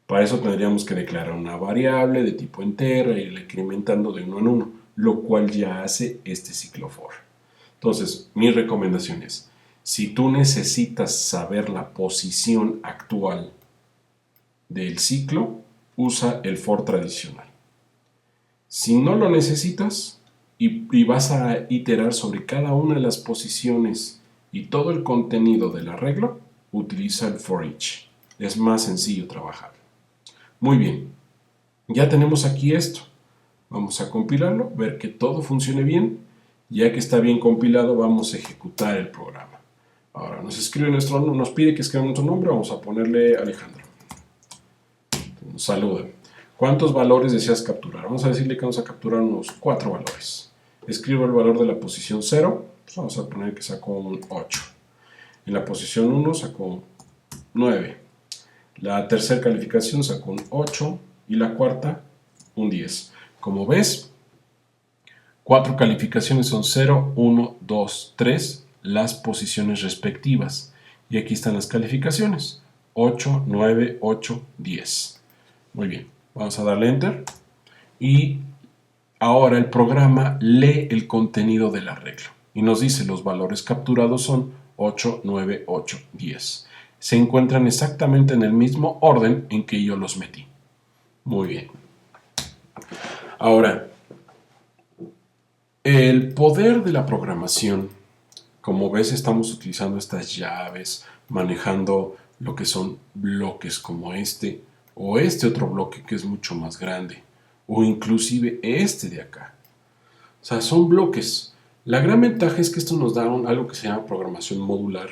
Para eso tendríamos que declarar una variable de tipo entero e irla incrementando de uno en uno, lo cual ya hace este ciclo for. Entonces, mi recomendación es, si tú necesitas saber la posición actual del ciclo, usa el for tradicional. Si no lo necesitas y vas a iterar sobre cada una de las posiciones y todo el contenido del arreglo, utiliza el for each. Es más sencillo trabajar. Muy bien, ya tenemos aquí esto. Vamos a compilarlo, ver que todo funcione bien. Ya que está bien compilado, vamos a ejecutar el programa. Ahora nos pide que escriba nuestro nombre, vamos a ponerle Alejandro. Nos saluda. ¿Cuántos valores deseas capturar? Vamos a decirle que vamos a capturar unos 4 valores. Escribo el valor de la posición 0, pues vamos a poner que sacó un 8. En la posición 1 sacó 9. La tercera calificación sacó un 8 y la cuarta un 10. Como ves, 4 calificaciones son 0, 1, 2, 3, las posiciones respectivas. Y aquí están las calificaciones, 8, 9, 8, 10. Muy bien, vamos a darle Enter. Y ahora el programa lee el contenido del arreglo. Y nos dice los valores capturados son 8, 9, 8, 10. Se encuentran exactamente en el mismo orden en que yo los metí. Muy bien. Ahora, el poder de la programación, como ves, estamos utilizando estas llaves, manejando lo que son bloques como este, o este otro bloque que es mucho más grande, o inclusive este de acá. O sea, son bloques. La gran ventaja es que esto nos da algo que se llama programación modular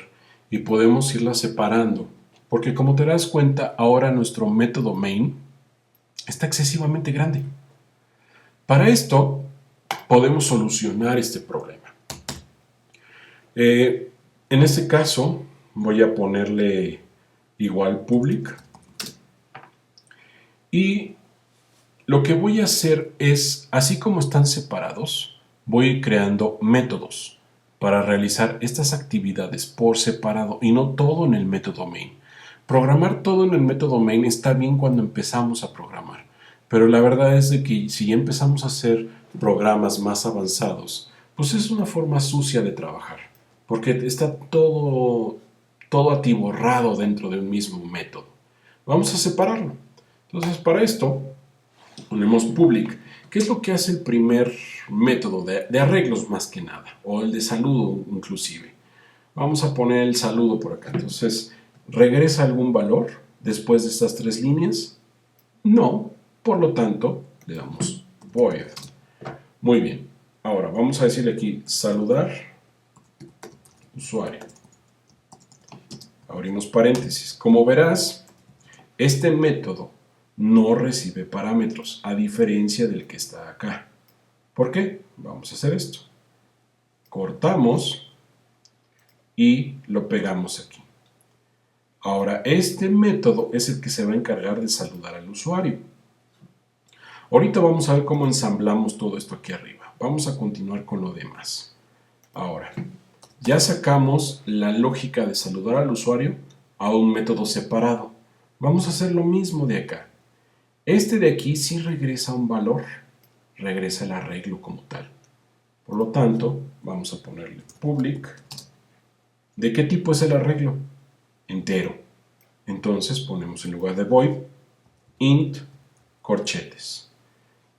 y podemos irla separando, porque como te das cuenta, ahora nuestro método main está excesivamente grande. Para esto, podemos solucionar este problema. En este caso, voy a ponerle igual public. Y lo que voy a hacer es, así como están separados, voy a ir creando métodos para realizar estas actividades por separado y no todo en el método main. Programar todo en el método main está bien cuando empezamos a programar, pero la verdad es de que si ya empezamos a hacer programas más avanzados, pues es una forma sucia de trabajar, porque está todo atiborrado dentro de un mismo método. Vamos a separarlo. Entonces, para esto, ponemos public. ¿Qué es lo que hace el primer método de arreglos más que nada? O el de saludo inclusive. Vamos a poner el saludo por acá. Entonces, ¿regresa algún valor después de estas 3 líneas? No. Por lo tanto, le damos void. Muy bien. Ahora, vamos a decirle aquí saludar usuario. Abrimos paréntesis. Como verás, este método no recibe parámetros, a diferencia del que está acá. ¿Por qué? Vamos a hacer esto. Cortamos y lo pegamos aquí. Ahora, este método es el que se va a encargar de saludar al usuario. Ahorita vamos a ver cómo ensamblamos todo esto aquí arriba. Vamos a continuar con lo demás. Ahora, ya sacamos la lógica de saludar al usuario a un método separado. Vamos a hacer lo mismo de acá. Este de aquí sí regresa un valor, regresa el arreglo como tal. Por lo tanto, vamos a ponerle public. ¿De qué tipo es el arreglo? Entero. Entonces ponemos en lugar de void, int corchetes.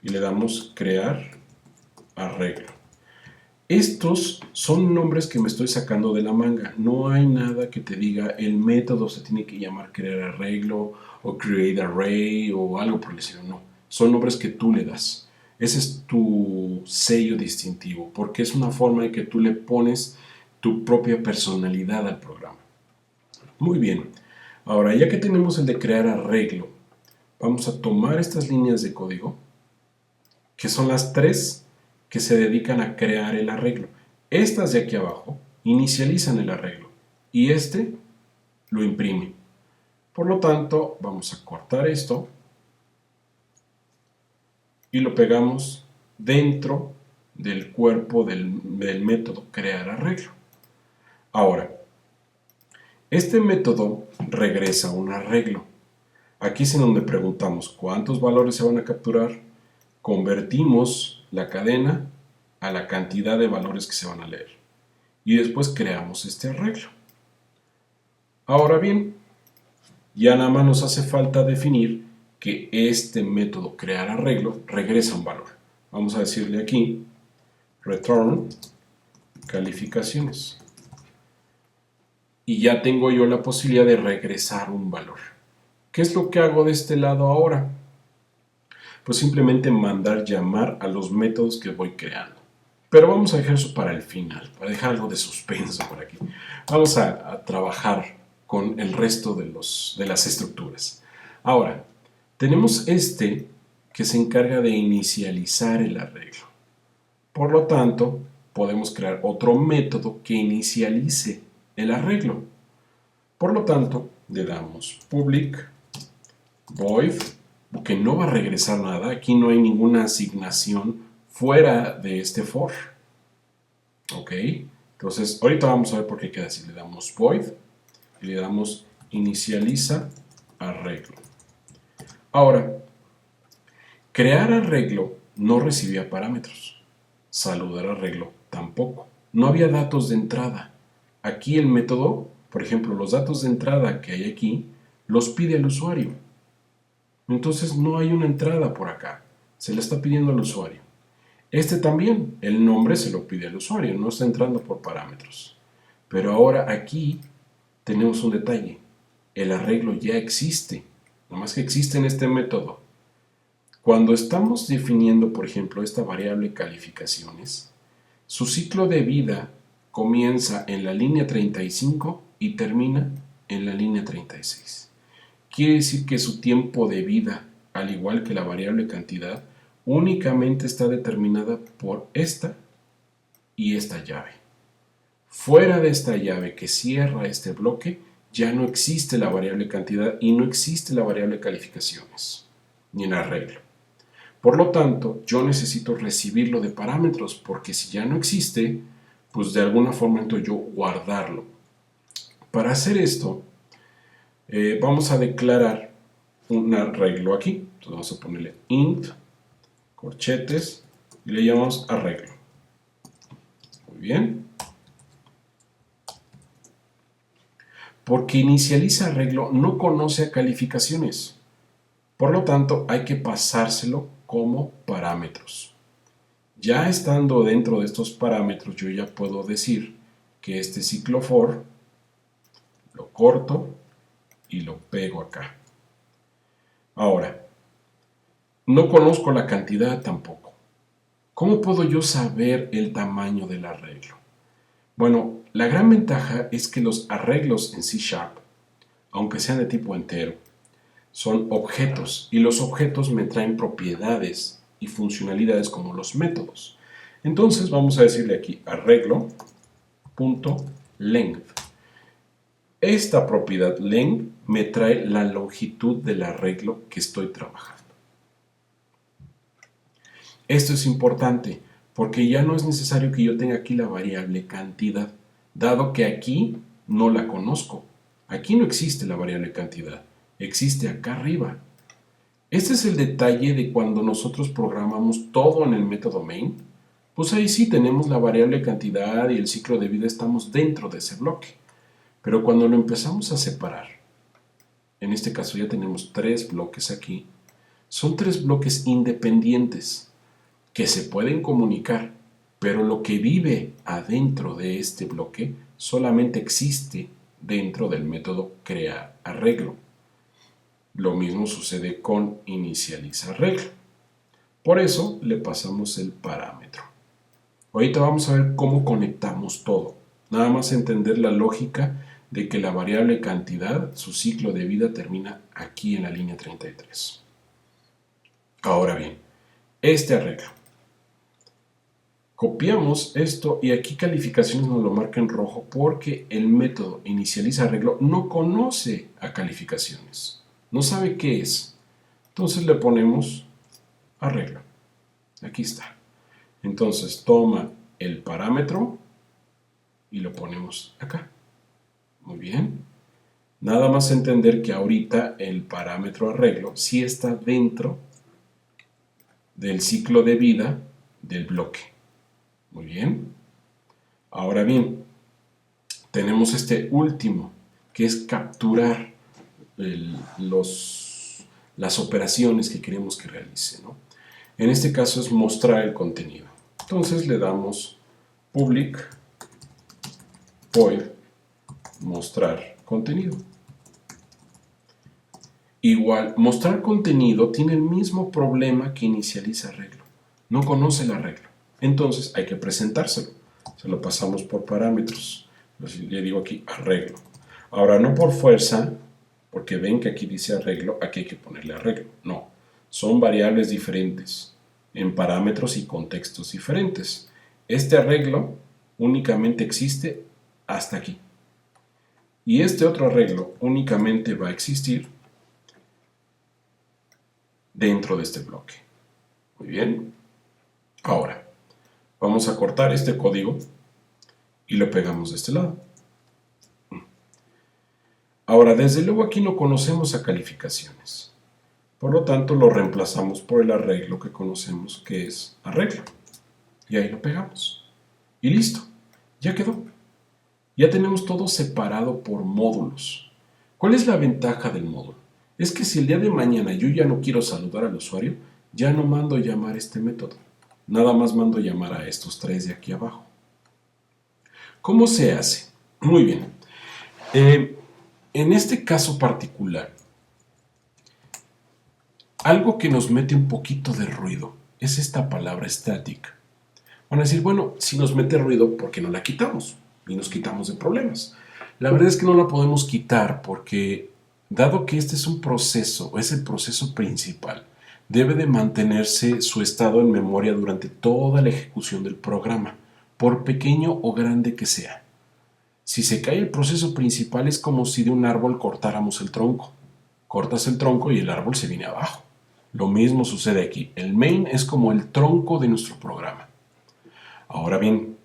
Y le damos crear arreglo. Estos son nombres que me estoy sacando de la manga. No hay nada que te diga el método se tiene que llamar crear arreglo o create array o algo por el estilo. No, son nombres que tú le das. Ese es tu sello distintivo porque es una forma de que tú le pones tu propia personalidad al programa. Muy bien. Ahora, ya que tenemos el de crear arreglo, vamos a tomar estas líneas de código, que son las tres que se dedican a crear el arreglo. Estas de aquí abajo inicializan el arreglo y este lo imprime. Por lo tanto, vamos a cortar esto y lo pegamos dentro del cuerpo del método crear arreglo. Ahora, este método regresa un arreglo. Aquí es en donde preguntamos cuántos valores se van a capturar, convertimos la cadena a la cantidad de valores que se van a leer y después creamos este arreglo. Ahora bien, ya nada más nos hace falta definir que este método crear arreglo regresa un valor. Vamos a decirle aquí return calificaciones y ya tengo yo la posibilidad de regresar un valor. ¿Qué es lo que hago de este lado ahora? Pues simplemente mandar llamar a los métodos que voy creando. Pero vamos a dejar eso para el final, para dejar algo de suspenso por aquí. Vamos a trabajar con el resto de las estructuras. Ahora, tenemos este que se encarga de inicializar el arreglo. Por lo tanto, podemos crear otro método que inicialice el arreglo. Por lo tanto, le damos public void, que no va a regresar nada. Aquí no hay ninguna asignación fuera de este for. Ok, entonces ahorita vamos a ver por qué queda así. Le damos void y le damos inicializa arreglo. Ahora, crear arreglo no recibía parámetros. Saludar arreglo tampoco. No había datos de entrada. Aquí el método, por ejemplo, los datos de entrada que hay aquí, los pide al usuario. Entonces no hay una entrada por acá. Se le está pidiendo al usuario. Este también, el nombre se lo pide al usuario, no está entrando por parámetros. Pero ahora aquí tenemos un detalle. El arreglo ya existe, nada más que existe en este método. Cuando estamos definiendo, por ejemplo, esta variable calificaciones, su ciclo de vida comienza en la línea 35 y termina en la línea 36. Quiere decir que su tiempo de vida, al igual que la variable cantidad, únicamente está determinada por esta y esta llave. Fuera de esta llave que cierra este bloque, ya no existe la variable cantidad y no existe la variable calificaciones, ni el arreglo. Por lo tanto, yo necesito recibirlo de parámetros, porque si ya no existe, pues de alguna forma entonces yo guardarlo. Para hacer esto, vamos a declarar un arreglo aquí. Entonces vamos a ponerle int corchetes y le llamamos arreglo. Muy bien. Porque inicializa arreglo no conoce a calificaciones. Por lo tanto, hay que pasárselo como parámetros. Ya estando dentro de estos parámetros, yo ya puedo decir que este ciclo for lo corto y lo pego acá. Ahora, no conozco la cantidad tampoco. ¿Cómo puedo yo saber el tamaño del arreglo? Bueno, la gran ventaja es que los arreglos en C#, aunque sean de tipo entero, son objetos y los objetos me traen propiedades y funcionalidades como los métodos. Entonces vamos a decirle aquí arreglo.length. Esta propiedad length me trae la longitud del arreglo que estoy trabajando. Esto es importante porque ya no es necesario que yo tenga aquí la variable cantidad, dado que aquí no la conozco. Aquí no existe la variable cantidad. existe acá arriba. Este es el detalle de cuando nosotros programamos todo en el método main. Pues ahí sí tenemos la variable cantidad y el ciclo de vida, estamos dentro de ese bloque. Pero cuando lo empezamos a separar, en este caso ya tenemos 3 bloques aquí, son 3 bloques independientes que se pueden comunicar, pero lo que vive adentro de este bloque solamente existe dentro del método crea arreglo. Lo mismo sucede con inicializa arreglo. Por eso le pasamos el parámetro. Ahorita vamos a ver cómo conectamos todo. Nada más entender la lógica de que la variable cantidad, su ciclo de vida termina aquí en la línea 33. Ahora bien, este arreglo. Copiamos esto y aquí calificaciones nos lo marca en rojo porque el método inicializa arreglo no conoce a calificaciones. No sabe qué es. Entonces le ponemos arreglo. Aquí está. Entonces toma el parámetro y lo ponemos acá. Muy bien. Nada más entender que ahorita el parámetro arreglo sí está dentro del ciclo de vida del bloque. Muy bien. Ahora bien, tenemos este último, que es capturar las operaciones que queremos que realice, ¿no? En este caso es mostrar el contenido. Entonces le damos public void mostrar contenido. Igual, mostrar contenido tiene el mismo problema que inicializa arreglo. No conoce el arreglo. Entonces hay que presentárselo. Se lo pasamos por parámetros. Le digo aquí arreglo. Ahora no por fuerza, porque ven que aquí dice arreglo, aquí hay que ponerle arreglo. No, son variables diferentes, en parámetros y contextos diferentes. Este arreglo únicamente existe hasta aquí. Y este otro arreglo únicamente va a existir dentro de este bloque. Muy bien. Ahora, vamos a cortar este código y lo pegamos de este lado. Ahora, desde luego aquí no conocemos a calificaciones. Por lo tanto, lo reemplazamos por el arreglo que conocemos que es arreglo. Y ahí lo pegamos. Y listo. Ya quedó. Ya tenemos todo separado por módulos. ¿Cuál es la ventaja del módulo? Es que si el día de mañana yo ya no quiero saludar al usuario, ya no mando llamar este método. Nada más mando llamar a estos 3 de aquí abajo. ¿Cómo se hace? Muy bien. En este caso particular, algo que nos mete un poquito de ruido es esta palabra static. Van a decir, bueno, si nos mete ruido, ¿por qué no la quitamos? Y nos quitamos de problemas. La verdad es que no la podemos quitar porque, dado que este es un proceso, es el proceso principal, debe de mantenerse su estado en memoria durante toda la ejecución del programa, por pequeño o grande que sea. Si se cae el proceso principal es como si de un árbol cortáramos el tronco. Cortas el tronco y el árbol se viene abajo. Lo mismo sucede aquí. El main es como el tronco de nuestro programa. Ahora bien,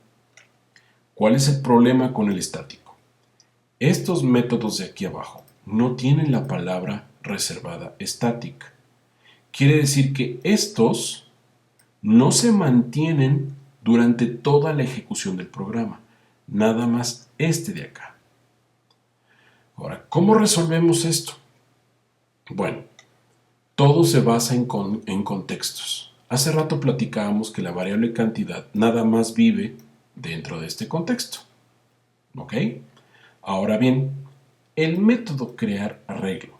¿cuál es el problema con el estático? Estos métodos de aquí abajo no tienen la palabra reservada static. Quiere decir que estos no se mantienen durante toda la ejecución del programa. Nada más este de acá. Ahora, ¿cómo resolvemos esto? Bueno, todo se basa en contextos. Hace rato platicábamos que la variable cantidad nada más vive dentro de este contexto. ¿Ok? Ahora bien, el método crear arreglo,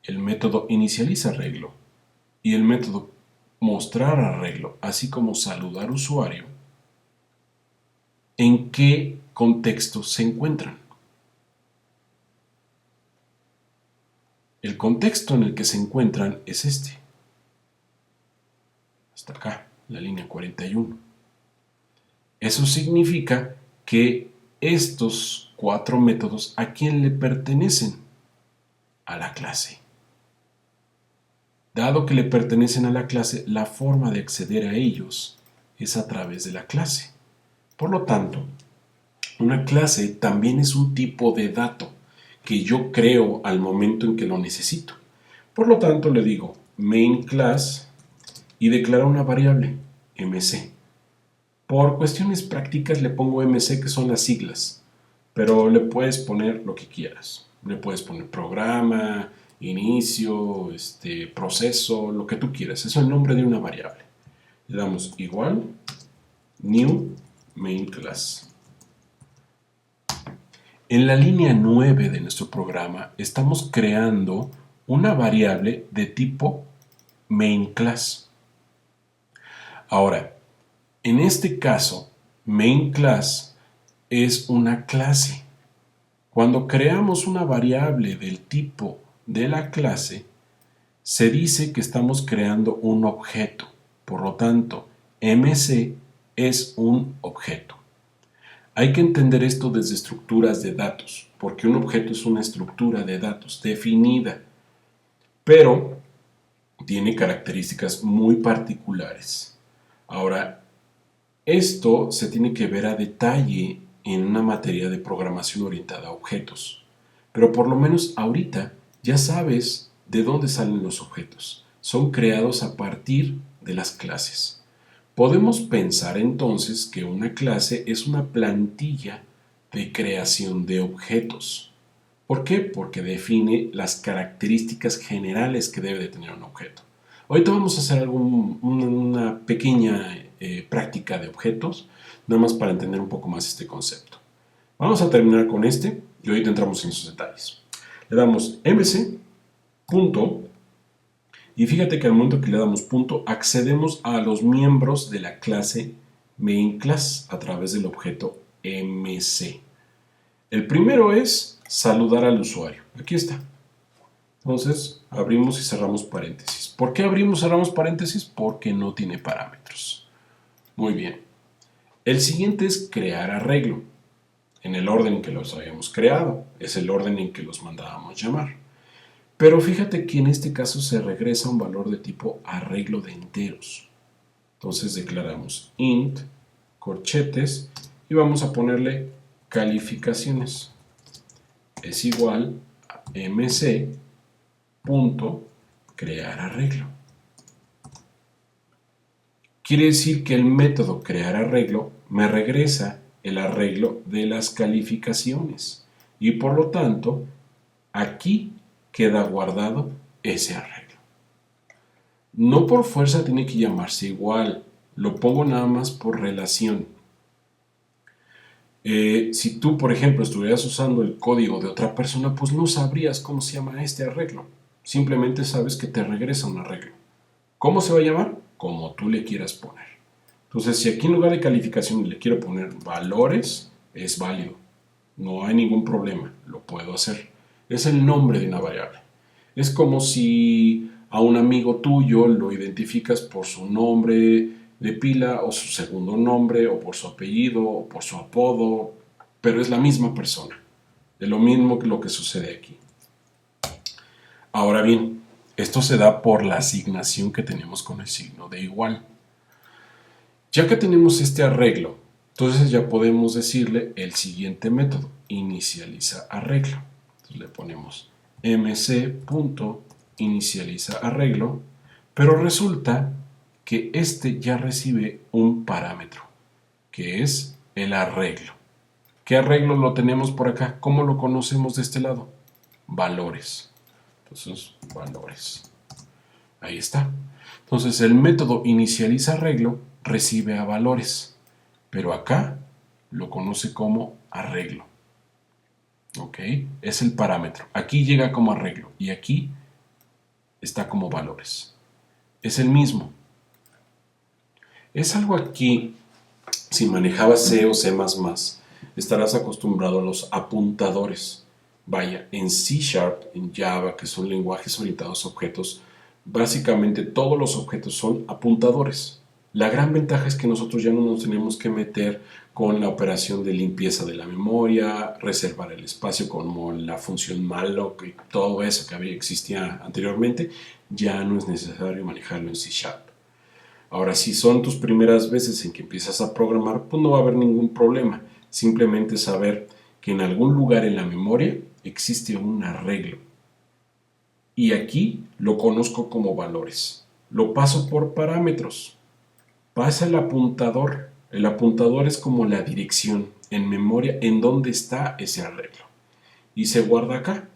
el método inicializa arreglo y el método mostrar arreglo, así como saludar usuario, ¿en qué contexto se encuentran? El contexto en el que se encuentran es este. Hasta acá, la línea 41. Eso significa que estos 4 métodos, ¿a quién le pertenecen? A la clase. Dado que le pertenecen a la clase, la forma de acceder a ellos es a través de la clase. Por lo tanto, una clase también es un tipo de dato que yo creo al momento en que lo necesito. Por lo tanto, le digo main class y declaro una variable, mc. Por cuestiones prácticas le pongo mc, que son las siglas, pero le puedes poner lo que quieras. Le puedes poner programa, inicio, proceso, lo que tú quieras. Es el nombre de una variable. Le damos igual, new main class. En la línea 9 de nuestro programa estamos creando una variable de tipo main class. Ahora, en este caso, main class es una clase. Cuando creamos una variable del tipo de la clase, se dice que estamos creando un objeto. Por lo tanto, MC es un objeto. Hay que entender esto desde estructuras de datos, porque un objeto es una estructura de datos definida, pero tiene características muy particulares. Ahora, esto se tiene que ver a detalle en una materia de programación orientada a objetos, pero por lo menos ahorita ya sabes de dónde salen los objetos. Son creados a partir de las clases. Podemos pensar entonces que una clase es una plantilla de creación de objetos. ¿Por qué? Porque define las características generales que debe de tener un objeto. Ahorita vamos a hacer una pequeña práctica de objetos, nada más para entender un poco más este concepto. Vamos a terminar con este y ahorita entramos en sus detalles. Le damos mc punto. Y fíjate que al momento que le damos punto, accedemos a los miembros de la clase main class a través del objeto mc. El primero es saludar al usuario. Aquí está. Entonces, abrimos y cerramos paréntesis. ¿Por qué abrimos y cerramos paréntesis? Porque no tiene parámetros. Muy bien. El siguiente es crear arreglo. En el orden en que los habíamos creado. Es el orden en que los mandábamos llamar. Pero fíjate que en este caso se regresa un valor de tipo arreglo de enteros. Entonces declaramos int, corchetes, y vamos a ponerle calificaciones. Es igual a mc.crear arreglo. Quiere decir que el método crear arreglo me regresa el arreglo de las calificaciones. Y por lo tanto, aquí queda guardado ese arreglo. No por fuerza tiene que llamarse igual, lo pongo nada más por relación. Si tú, por ejemplo, estuvieras usando el código de otra persona, pues no sabrías cómo se llama este arreglo. Simplemente sabes que te regresa un arreglo. ¿Cómo se va a llamar? Como tú le quieras poner. Entonces, si aquí en lugar de calificación le quiero poner valores, es válido. No hay ningún problema, lo puedo hacer. Es el nombre de una variable. Es como si a un amigo tuyo lo identificas por su nombre de pila o su segundo nombre o por su apellido o por su apodo, pero es la misma persona. Es lo mismo que lo que sucede aquí. Ahora bien, esto se da por la asignación que tenemos con el signo de igual. Ya que tenemos este arreglo, entonces ya podemos decirle el siguiente método, inicializa arreglo. Entonces le ponemos mc.inicializa arreglo, pero resulta que este ya recibe un parámetro, que es el arreglo. ¿Qué arreglo lo tenemos por acá? ¿Cómo lo conocemos de este lado? Valores. Entonces, valores. Ahí está. Entonces, el método inicializa arreglo recibe a valores, pero acá lo conoce como arreglo. ¿Ok? Es el parámetro. Aquí llega como arreglo y aquí está como valores. Es el mismo. Es algo aquí, si manejabas C o C++, estarás acostumbrado a los apuntadores. Vaya, en C#, en Java, que son lenguajes orientados a objetos, básicamente todos los objetos son apuntadores. La gran ventaja es que nosotros ya no nos tenemos que meter con la operación de limpieza de la memoria, reservar el espacio como la función malloc y todo eso que existía anteriormente, ya no es necesario manejarlo en C#. Ahora, si son tus primeras veces en que empiezas a programar, pues no va a haber ningún problema. Simplemente saber que en algún lugar en la memoria existe un arreglo. Y aquí lo conozco como valores. Lo paso por parámetros. Pasa el apuntador. El apuntador es como la dirección en memoria en dónde está ese arreglo. Y se guarda acá.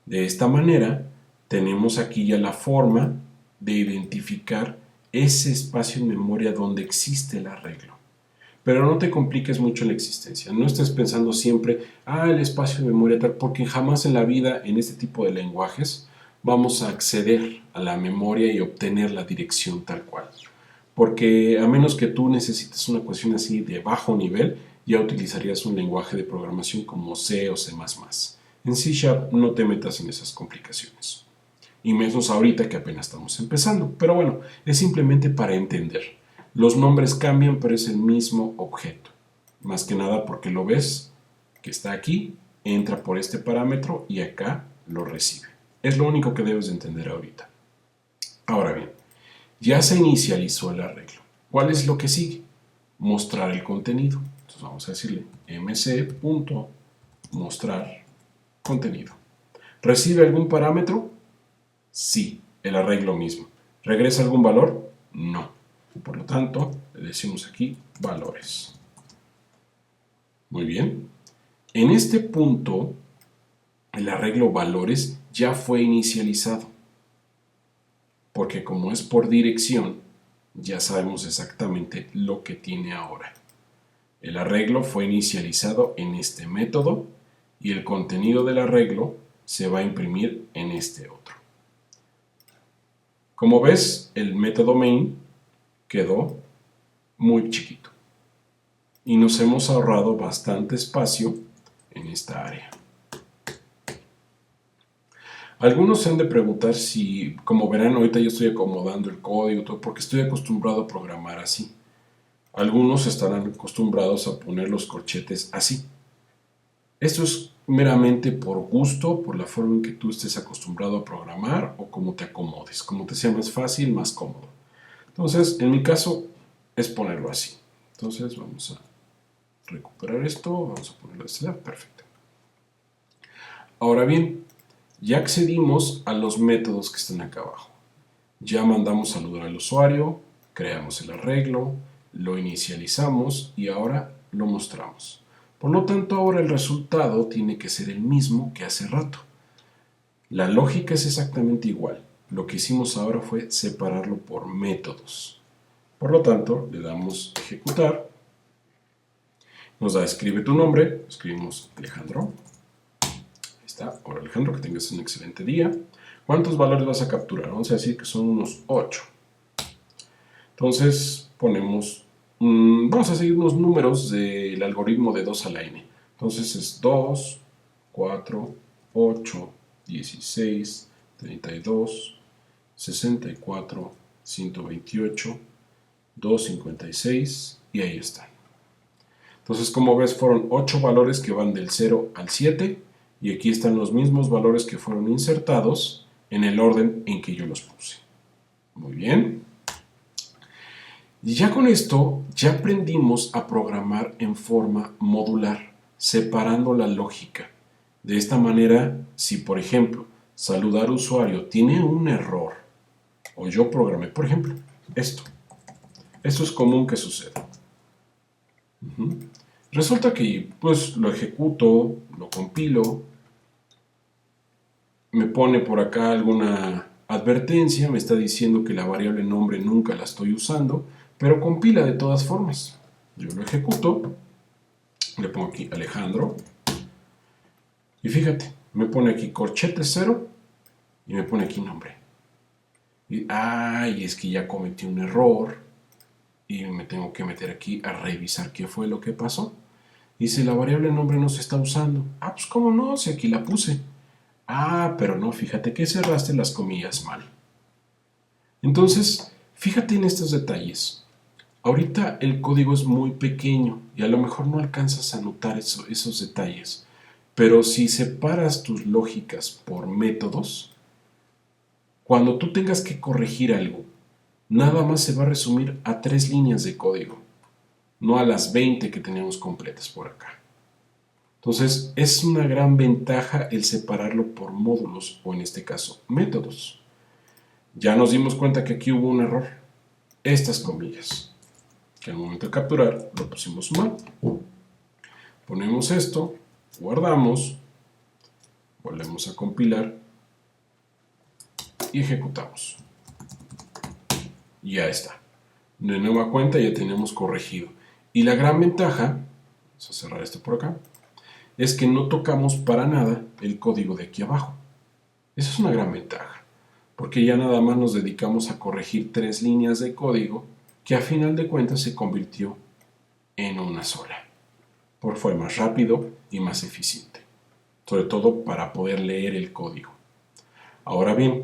De esta manera, tenemos aquí ya la forma de identificar ese espacio en memoria donde existe el arreglo. Pero no te compliques mucho la existencia. No estés pensando siempre, el espacio de memoria tal, porque jamás en la vida, en este tipo de lenguajes, vamos a acceder a la memoria y obtener la dirección tal cual. Porque a menos que tú necesites una cuestión así de bajo nivel, ya utilizarías un lenguaje de programación como C o C++. En C# no te metas en esas complicaciones. Y menos ahorita que apenas estamos empezando. Pero bueno, es simplemente para entender. Los nombres cambian, pero es el mismo objeto. Más que nada porque lo ves que está aquí, entra por este parámetro y acá lo recibe. Es lo único que debes de entender ahorita. Ahora bien, ya se inicializó el arreglo. ¿Cuál es lo que sigue? Mostrar el contenido. Entonces vamos a decirle mc.mostrar contenido. ¿Recibe algún parámetro? Sí, el arreglo mismo. ¿Regresa algún valor? No. Por lo tanto, le decimos aquí valores. Muy bien. En este punto, el arreglo valores ya fue inicializado. Porque como es por dirección, ya sabemos exactamente lo que tiene ahora. El arreglo fue inicializado en este método y el contenido del arreglo se va a imprimir en este otro. Como ves, el método main quedó muy chiquito y nos hemos ahorrado bastante espacio en esta área. Algunos se han de preguntar si, como verán, ahorita yo estoy acomodando el código todo porque estoy acostumbrado a programar así. Algunos estarán acostumbrados a poner los corchetes así. Esto es meramente por gusto, por la forma en que tú estés acostumbrado a programar o como te acomodes, como te sea más fácil, más cómodo. Entonces, en mi caso, es ponerlo así. Entonces, vamos a recuperar esto, vamos a ponerlo de este lado, perfecto. Ahora bien, ya accedimos a los métodos que están acá abajo. Ya mandamos saludar al usuario, creamos el arreglo, lo inicializamos y ahora lo mostramos. Por lo tanto, ahora el resultado tiene que ser el mismo que hace rato. La lógica es exactamente igual. Lo que hicimos ahora fue separarlo por métodos. Por lo tanto, le damos ejecutar. Nos da escribe tu nombre. Escribimos Alejandro. Ahí está. Ahora Alejandro, que tengas un excelente día. ¿Cuántos valores vas a capturar? Vamos a decir que son unos 8. Entonces ponemos, vamos a seguir unos números del algoritmo de 2 a la n. Entonces es 2, 4, 8, 16, 32, 64, 128, 256 y ahí están. Entonces, como ves, fueron 8 valores que van del 0 al 7 y aquí están los mismos valores que fueron insertados en el orden en que yo los puse. Muy bien. Y ya con esto, ya aprendimos a programar en forma modular, separando la lógica. De esta manera, si por ejemplo, saludar usuario tiene un error, o yo programé, por ejemplo, esto es común que suceda. Resulta que pues lo ejecuto, lo compilo, me pone por acá alguna advertencia, me está diciendo que la variable nombre nunca la estoy usando, pero compila de todas formas. Yo lo ejecuto, le pongo aquí Alejandro, y fíjate, me pone aquí corchete 0 y me pone aquí nombre. Y es que ya cometí un error y me tengo que meter aquí a revisar qué fue lo que pasó. Dice, la variable nombre no se está usando. Pues cómo no, si aquí la puse. Pero no, fíjate que cerraste las comillas mal. Entonces, fíjate en estos detalles. Ahorita el código es muy pequeño y a lo mejor no alcanzas a notar esos detalles. Pero si separas tus lógicas por métodos, cuando tú tengas que corregir algo, nada más se va a resumir a 3 líneas de código, no a las 20 que teníamos completas por acá. Entonces, es una gran ventaja el separarlo por módulos o en este caso, métodos. Ya nos dimos cuenta que aquí hubo un error. Estas comillas, que al momento de capturar lo pusimos mal. Ponemos esto, guardamos, volvemos a compilar y ejecutamos. Ya está. De nueva cuenta ya tenemos corregido. Y la gran ventaja, vamos a cerrar esto por acá, es que no tocamos para nada el código de aquí abajo. Esa es una gran ventaja, porque ya nada más nos dedicamos a corregir 3 líneas de código que a final de cuentas se convirtió en una sola. Fue más rápido y más eficiente, sobre todo para poder leer el código. Ahora bien,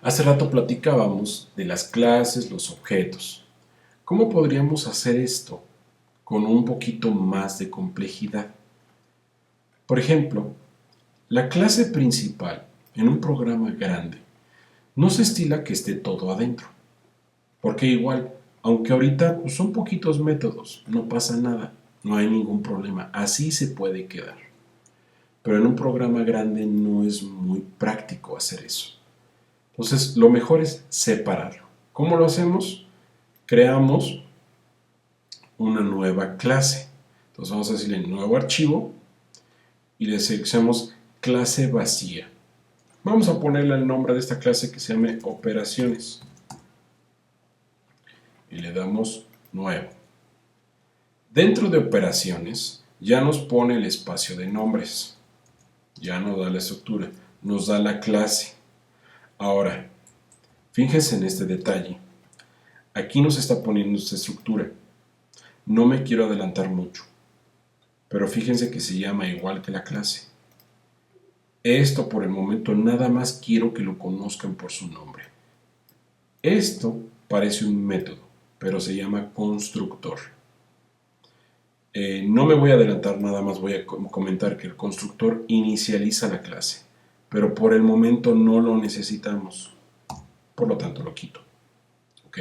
hace rato platicábamos de las clases, los objetos. ¿Cómo podríamos hacer esto con un poquito más de complejidad? Por ejemplo, la clase principal en un programa grande no se estila que esté todo adentro, porque igual, aunque ahorita pues, son poquitos métodos, no pasa nada, no hay ningún problema, así se puede quedar. Pero en un programa grande no es muy práctico hacer eso. Entonces, lo mejor es separarlo. ¿Cómo lo hacemos? Creamos una nueva clase. Entonces vamos a decirle nuevo archivo y le seleccionamos clase vacía. Vamos a ponerle el nombre de esta clase que se llame operaciones. Y le damos nuevo. Dentro de operaciones ya nos pone el espacio de nombres. Ya nos da la estructura, nos da la clase. Ahora, fíjense en este detalle. Aquí nos está poniendo esta estructura. No me quiero adelantar mucho, pero fíjense que se llama igual que la clase. Esto por el momento nada más quiero que lo conozcan por su nombre. Esto parece un método, pero se llama constructor. No me voy a adelantar, nada más voy a comentar que el constructor inicializa la clase, pero por el momento no lo necesitamos, por lo tanto lo quito. ¿Ok?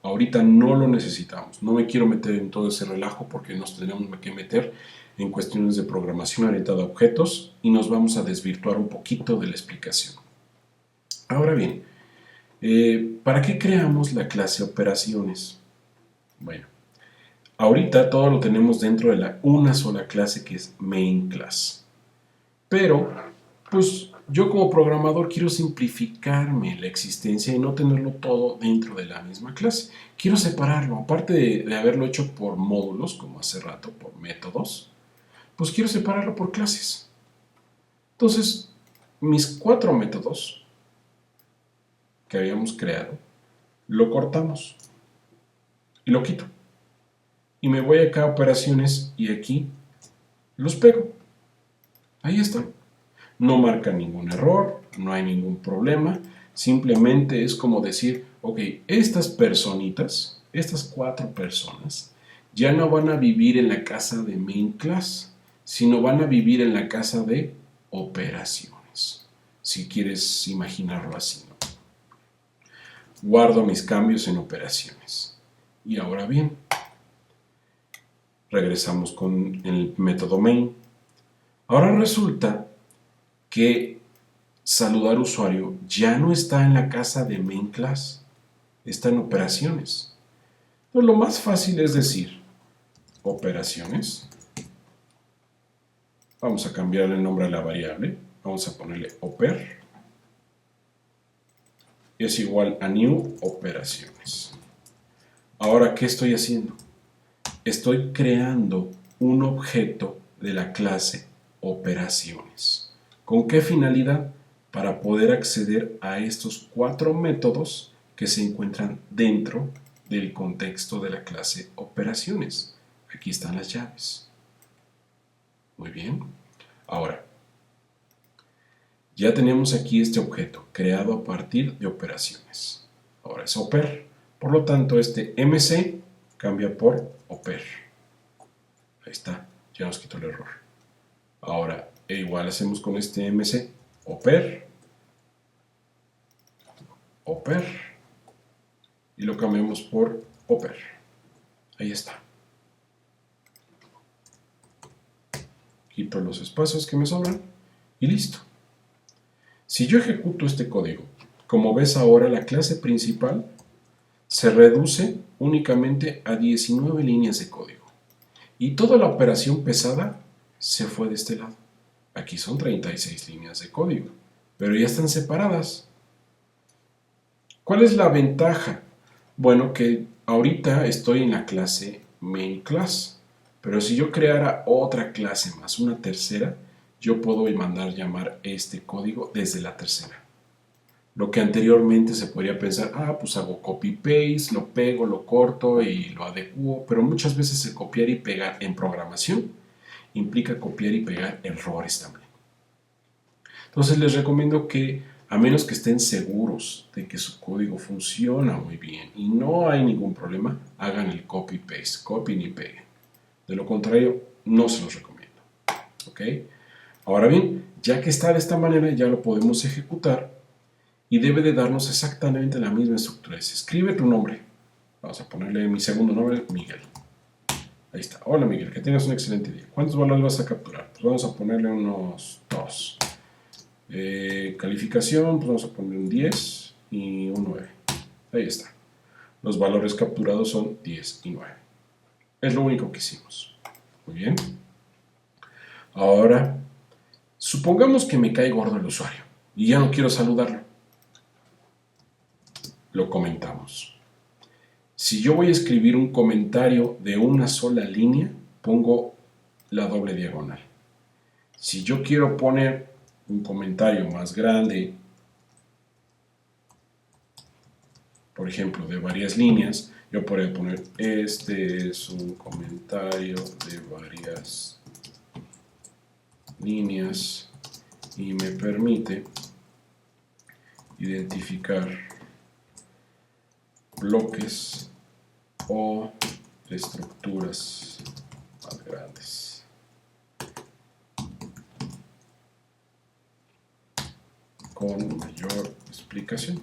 Ahorita no lo necesitamos, no me quiero meter en todo ese relajo porque nos tenemos que meter en cuestiones de programación orientada a objetos y nos vamos a desvirtuar un poquito de la explicación. Ahora bien, ¿para qué creamos la clase operaciones? Bueno, ahorita todo lo tenemos dentro de una sola clase que es main class. Pero, pues yo como programador quiero simplificarme la existencia y no tenerlo todo dentro de la misma clase. Quiero separarlo, aparte de haberlo hecho por módulos, como hace rato, por métodos, pues quiero separarlo por clases. Entonces, mis 4 métodos que habíamos creado, lo cortamos y lo quito. Y me voy acá a operaciones y aquí los pego. Ahí están. No marca ningún error, no hay ningún problema. Simplemente es como decir, ok, estas personitas, estas 4 personas, ya no van a vivir en la casa de main class, sino van a vivir en la casa de operaciones. Si quieres imaginarlo así, ¿no? Guardo mis cambios en operaciones. Y ahora bien, regresamos con el método main. Ahora resulta que saludar usuario ya no está en la casa de main class, está en operaciones. Entonces lo más fácil es decir operaciones. Vamos a cambiarle el nombre a la variable. Vamos a ponerle oper. Es igual a new operaciones. Ahora, ¿qué estoy haciendo? Estoy creando un objeto de la clase operaciones. ¿Con qué finalidad? Para poder acceder a estos 4 métodos que se encuentran dentro del contexto de la clase operaciones. Aquí están las llaves. Muy bien. Ahora, ya tenemos aquí este objeto creado a partir de operaciones. Ahora es oper. Por lo tanto, este mc cambia por oper. Ahí está. Ya nos quitó el error. Ahora, igual hacemos con este mc. Oper. Oper. Y lo cambiamos por oper. Ahí está. quito los espacios que me sobran y listo. Si yo ejecuto este código, como ves ahora la clase principal se reduce únicamente a 19 líneas de código. Y toda la operación pesada se fue de este lado. Aquí son 36 líneas de código, pero ya están separadas. ¿Cuál es la ventaja? Bueno, que ahorita estoy en la clase main class, pero si yo creara otra clase más, una tercera, yo puedo mandar llamar este código desde la tercera. Lo que anteriormente se podría pensar, pues hago copy-paste, lo pego, lo corto y lo adecuo, pero muchas veces el copiar y pegar en programación implica copiar y pegar errores también. Entonces les recomiendo que, a menos que estén seguros de que su código funciona muy bien y no hay ningún problema, hagan el copy-paste, copien y peguen. De lo contrario, no se los recomiendo. ¿Ok? Ahora bien, ya que está de esta manera, ya lo podemos ejecutar y debe de darnos exactamente la misma estructura. Escribe tu nombre. Vamos a ponerle mi segundo nombre, Miguel. Ahí está. Hola Miguel, que tengas un excelente día. ¿Cuántos valores vas a capturar? Pues vamos a ponerle unos 2. Calificación, pues vamos a poner un 10 y un 9. Ahí está. Los valores capturados son 10 y 9. Es lo único que hicimos. Muy bien. Ahora, supongamos que me cae gordo el usuario y ya no quiero saludarlo. Lo comentamos. Si yo voy a escribir un comentario de una sola línea, pongo la doble diagonal. Si yo quiero poner un comentario más grande, por ejemplo, de varias líneas, yo podría poner, este es un comentario de varias líneas y me permite identificar bloques o estructuras más grandes. Con mayor explicación.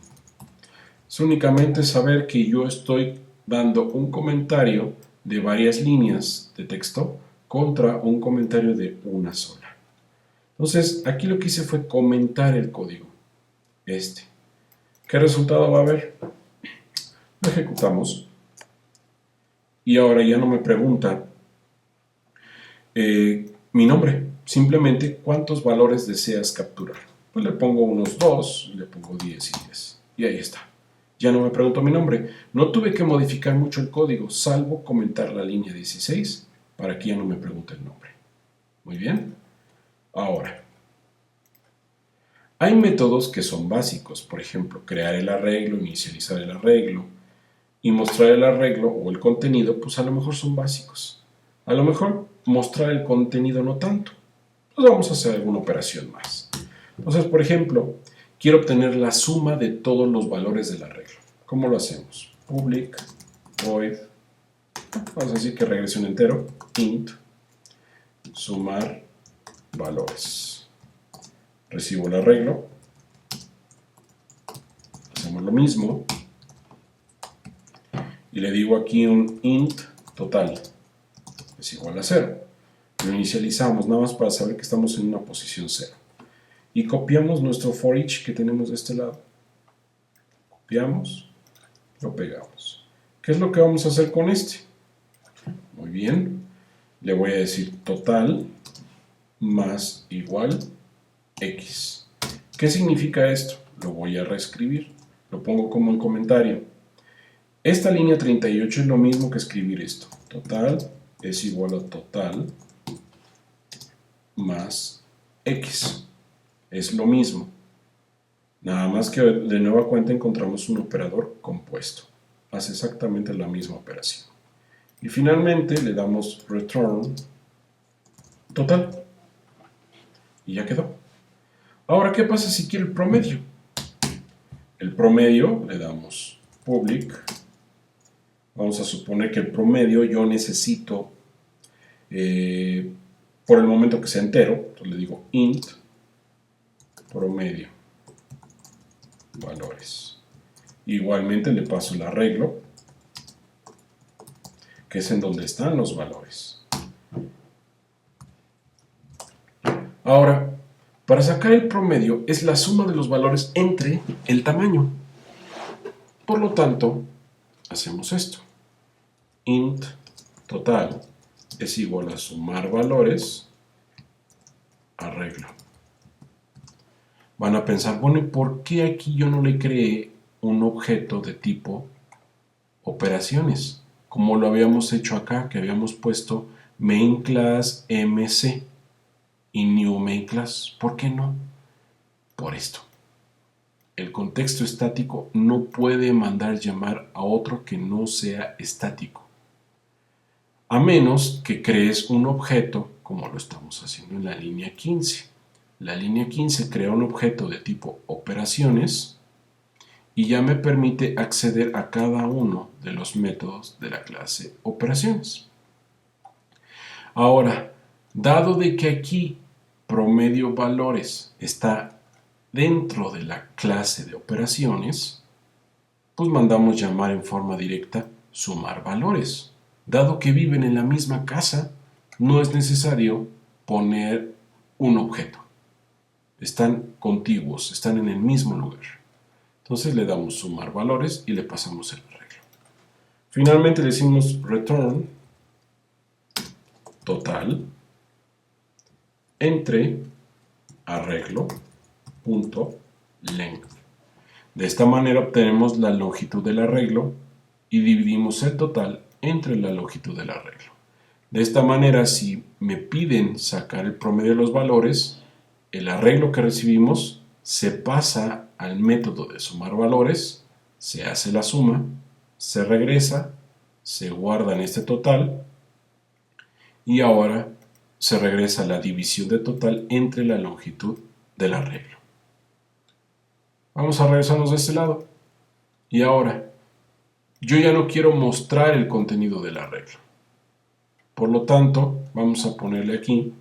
Es únicamente saber que yo estoy dando un comentario de varias líneas de texto contra un comentario de una sola. Entonces, aquí lo que hice fue comentar el código. ¿Qué resultado va a haber? Lo ejecutamos. Y ahora ya no me pregunta mi nombre. Simplemente cuántos valores deseas capturar. Pues le pongo unos 2, le pongo 10 y 10. Y ahí está. Ya no me preguntó mi nombre. No tuve que modificar mucho el código, salvo comentar la línea 16 para que ya no me pregunte el nombre. Muy bien. Ahora, hay métodos que son básicos. Por ejemplo, crear el arreglo, inicializar el arreglo y mostrar el arreglo o el contenido, pues a lo mejor son básicos. A lo mejor mostrar el contenido no tanto. Pues vamos a hacer alguna operación más. Entonces, por ejemplo, quiero obtener la suma de todos los valores del arreglo. ¿Cómo lo hacemos? Public void, vamos a decir que regrese un entero, int, sumar valores. Recibo el arreglo, hacemos lo mismo y le digo aquí un int total es igual a 0. Lo inicializamos nada más para saber que estamos en una posición 0. Y copiamos nuestro for each que tenemos de este lado. Copiamos, lo pegamos. ¿Qué es lo que vamos a hacer con este? Muy bien, le voy a decir total más igual x. ¿Qué significa esto? Lo voy a reescribir, lo pongo como en comentario. Esta línea 38 es lo mismo que escribir esto. Total es igual a total más x. Es lo mismo. Nada más que de nueva cuenta encontramos un operador compuesto. Hace exactamente la misma operación. Y finalmente le damos return total. Y ya quedó. Ahora, ¿qué pasa si quiero el promedio? El promedio le damos public. Vamos a suponer que el promedio yo necesito, por el momento que sea entero, entonces le digo int promedio valores. Igualmente le paso el arreglo, que es en donde están los valores. Ahora, para sacar el promedio es la suma de los valores entre el tamaño. Por lo tanto, hacemos esto. Int total es igual a sumar valores, arreglo. Van a pensar, bueno, ¿y por qué aquí yo no le creé un objeto de tipo operaciones? Como lo habíamos hecho acá, que habíamos puesto main class mc y new main class. ¿Por qué no? Por esto. El contexto estático no puede mandar llamar a otro que no sea estático, a menos que crees un objeto como lo estamos haciendo en la línea 15. La línea 15 crea un objeto de tipo operaciones y ya me permite acceder a cada uno de los métodos de la clase operaciones. Ahora, dado de que aquí promedio valores está dentro de la clase de operaciones, pues mandamos llamar en forma directa sumar valores. Dado que viven en la misma casa, no es necesario poner un objeto. Están contiguos, están en el mismo lugar. Entonces le damos sumar valores y le pasamos el arreglo. Finalmente le decimos return total entre arreglo.length. De esta manera obtenemos la longitud del arreglo y dividimos el total entre la longitud del arreglo. De esta manera, si me piden sacar el promedio de los valores, el arreglo que recibimos se pasa al método de sumar valores, se hace la suma, se regresa, se guarda en este total y ahora se regresa la división de total entre la longitud del arreglo. Vamos a regresarnos de este lado. Y ahora, yo ya no quiero mostrar el contenido del arreglo. Por lo tanto, vamos a ponerle aquí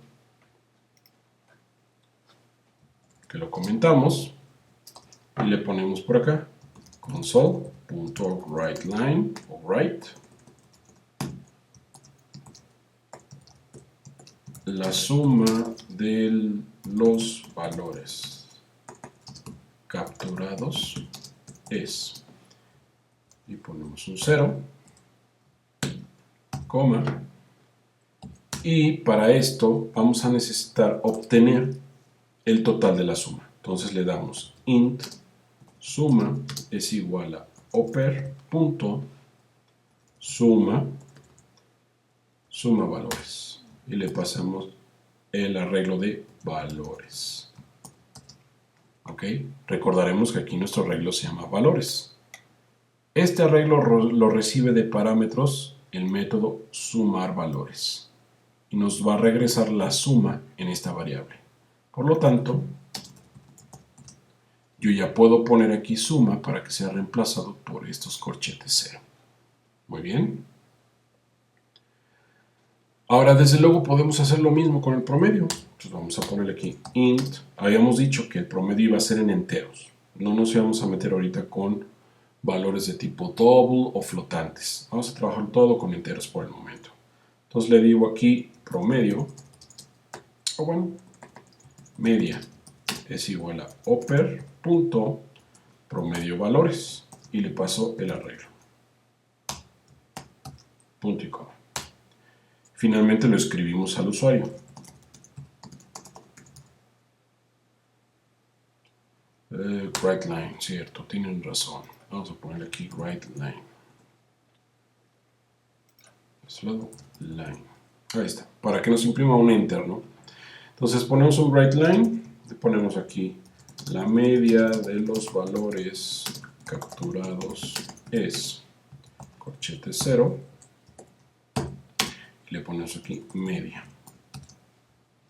que lo comentamos y le ponemos por acá console.writeLine o write la suma de los valores capturados es, y ponemos un 0, coma, y para esto vamos a necesitar obtener el total de la suma. Entonces le damos int suma es igual a oper.suma valores y le pasamos el arreglo de valores. ¿Ok? Recordaremos que aquí nuestro arreglo se llama valores. Este arreglo lo recibe de parámetros el método sumar valores y nos va a regresar la suma en esta variable. Por lo tanto, yo ya puedo poner aquí suma para que sea reemplazado por estos corchetes 0. Muy bien. Ahora, desde luego, podemos hacer lo mismo con el promedio. Entonces vamos a ponerle aquí int. Habíamos dicho que el promedio iba a ser en enteros. No nos íbamos a meter ahorita con valores de tipo double o flotantes. Vamos a trabajar todo con enteros por el momento. Entonces le digo aquí promedio, o bueno, media es igual a oper.promedio valores y le paso el arreglo. Punto y coma. Finalmente lo escribimos al usuario. WriteLine, cierto, tienen razón. Vamos a poner aquí WriteLine. Line. Ahí está, para que nos imprima un enter, ¿no? Entonces ponemos un WriteLine, le ponemos aquí la media de los valores capturados es corchete 0 y le ponemos aquí media.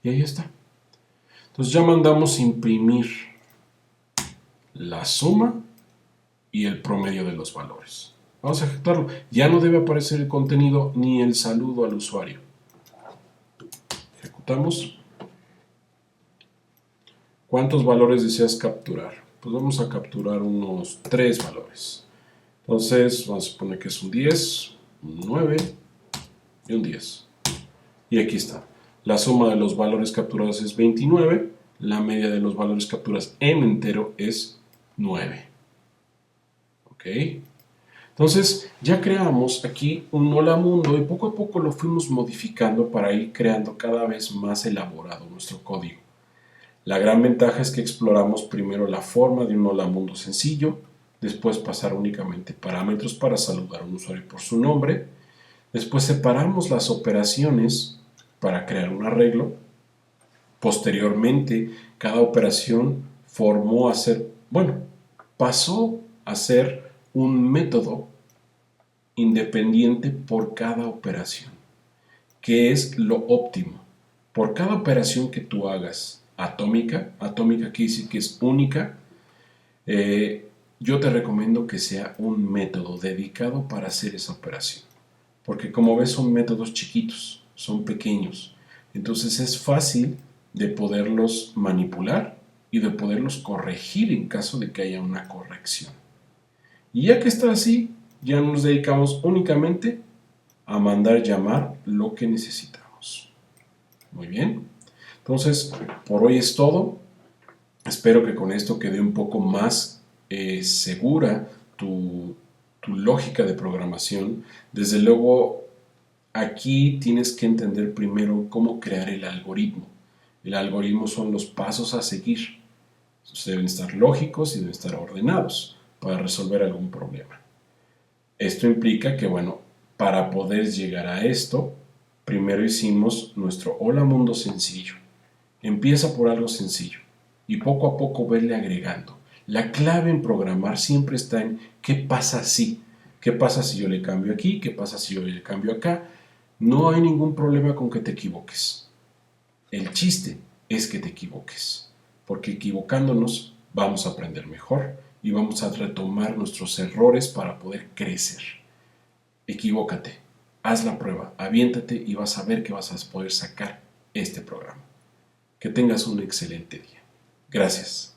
Y ahí está. Entonces ya mandamos imprimir la suma y el promedio de los valores. Vamos a ejecutarlo. Ya no debe aparecer el contenido ni el saludo al usuario. Ejecutamos. ¿Cuántos valores deseas capturar? Pues vamos a capturar unos 3 valores. Entonces vamos a poner que es un 10, un 9 y un 10. Y aquí está. La suma de los valores capturados es 29, la media de los valores capturados en entero es 9. ¿Ok? Entonces ya creamos aquí un hola mundo y poco a poco lo fuimos modificando para ir creando cada vez más elaborado nuestro código. La gran ventaja es que exploramos primero la forma de un hola mundo sencillo, después pasar únicamente parámetros para saludar a un usuario por su nombre, después separamos las operaciones para crear un arreglo, posteriormente cada operación pasó a ser un método independiente por cada operación, que es lo óptimo. Por cada operación que tú hagas atómica quiere decir que es única, yo te recomiendo que sea un método dedicado para hacer esa operación. Porque como ves son métodos chiquitos, son pequeños. Entonces es fácil de poderlos manipular y de poderlos corregir en caso de que haya una corrección. Y ya que está así, ya nos dedicamos únicamente a mandar llamar lo que necesitamos. Muy bien. Entonces, por hoy es todo. Espero que con esto quede un poco más segura tu lógica de programación. Desde luego, aquí tienes que entender primero cómo crear el algoritmo. El algoritmo son los pasos a seguir. Deben estar lógicos y deben estar ordenados para resolver algún problema. Esto implica que, bueno, para poder llegar a esto, primero hicimos nuestro hola mundo sencillo. Empieza por algo sencillo y poco a poco verle agregando. La clave en programar siempre está en qué pasa si. ¿Qué pasa si yo le cambio aquí? ¿Qué pasa si yo le cambio acá? No hay ningún problema con que te equivoques. El chiste es que te equivoques, porque equivocándonos vamos a aprender mejor y vamos a retomar nuestros errores para poder crecer. Equivócate, haz la prueba, aviéntate y vas a ver que vas a poder sacar este programa. Que tengas un excelente día. Gracias.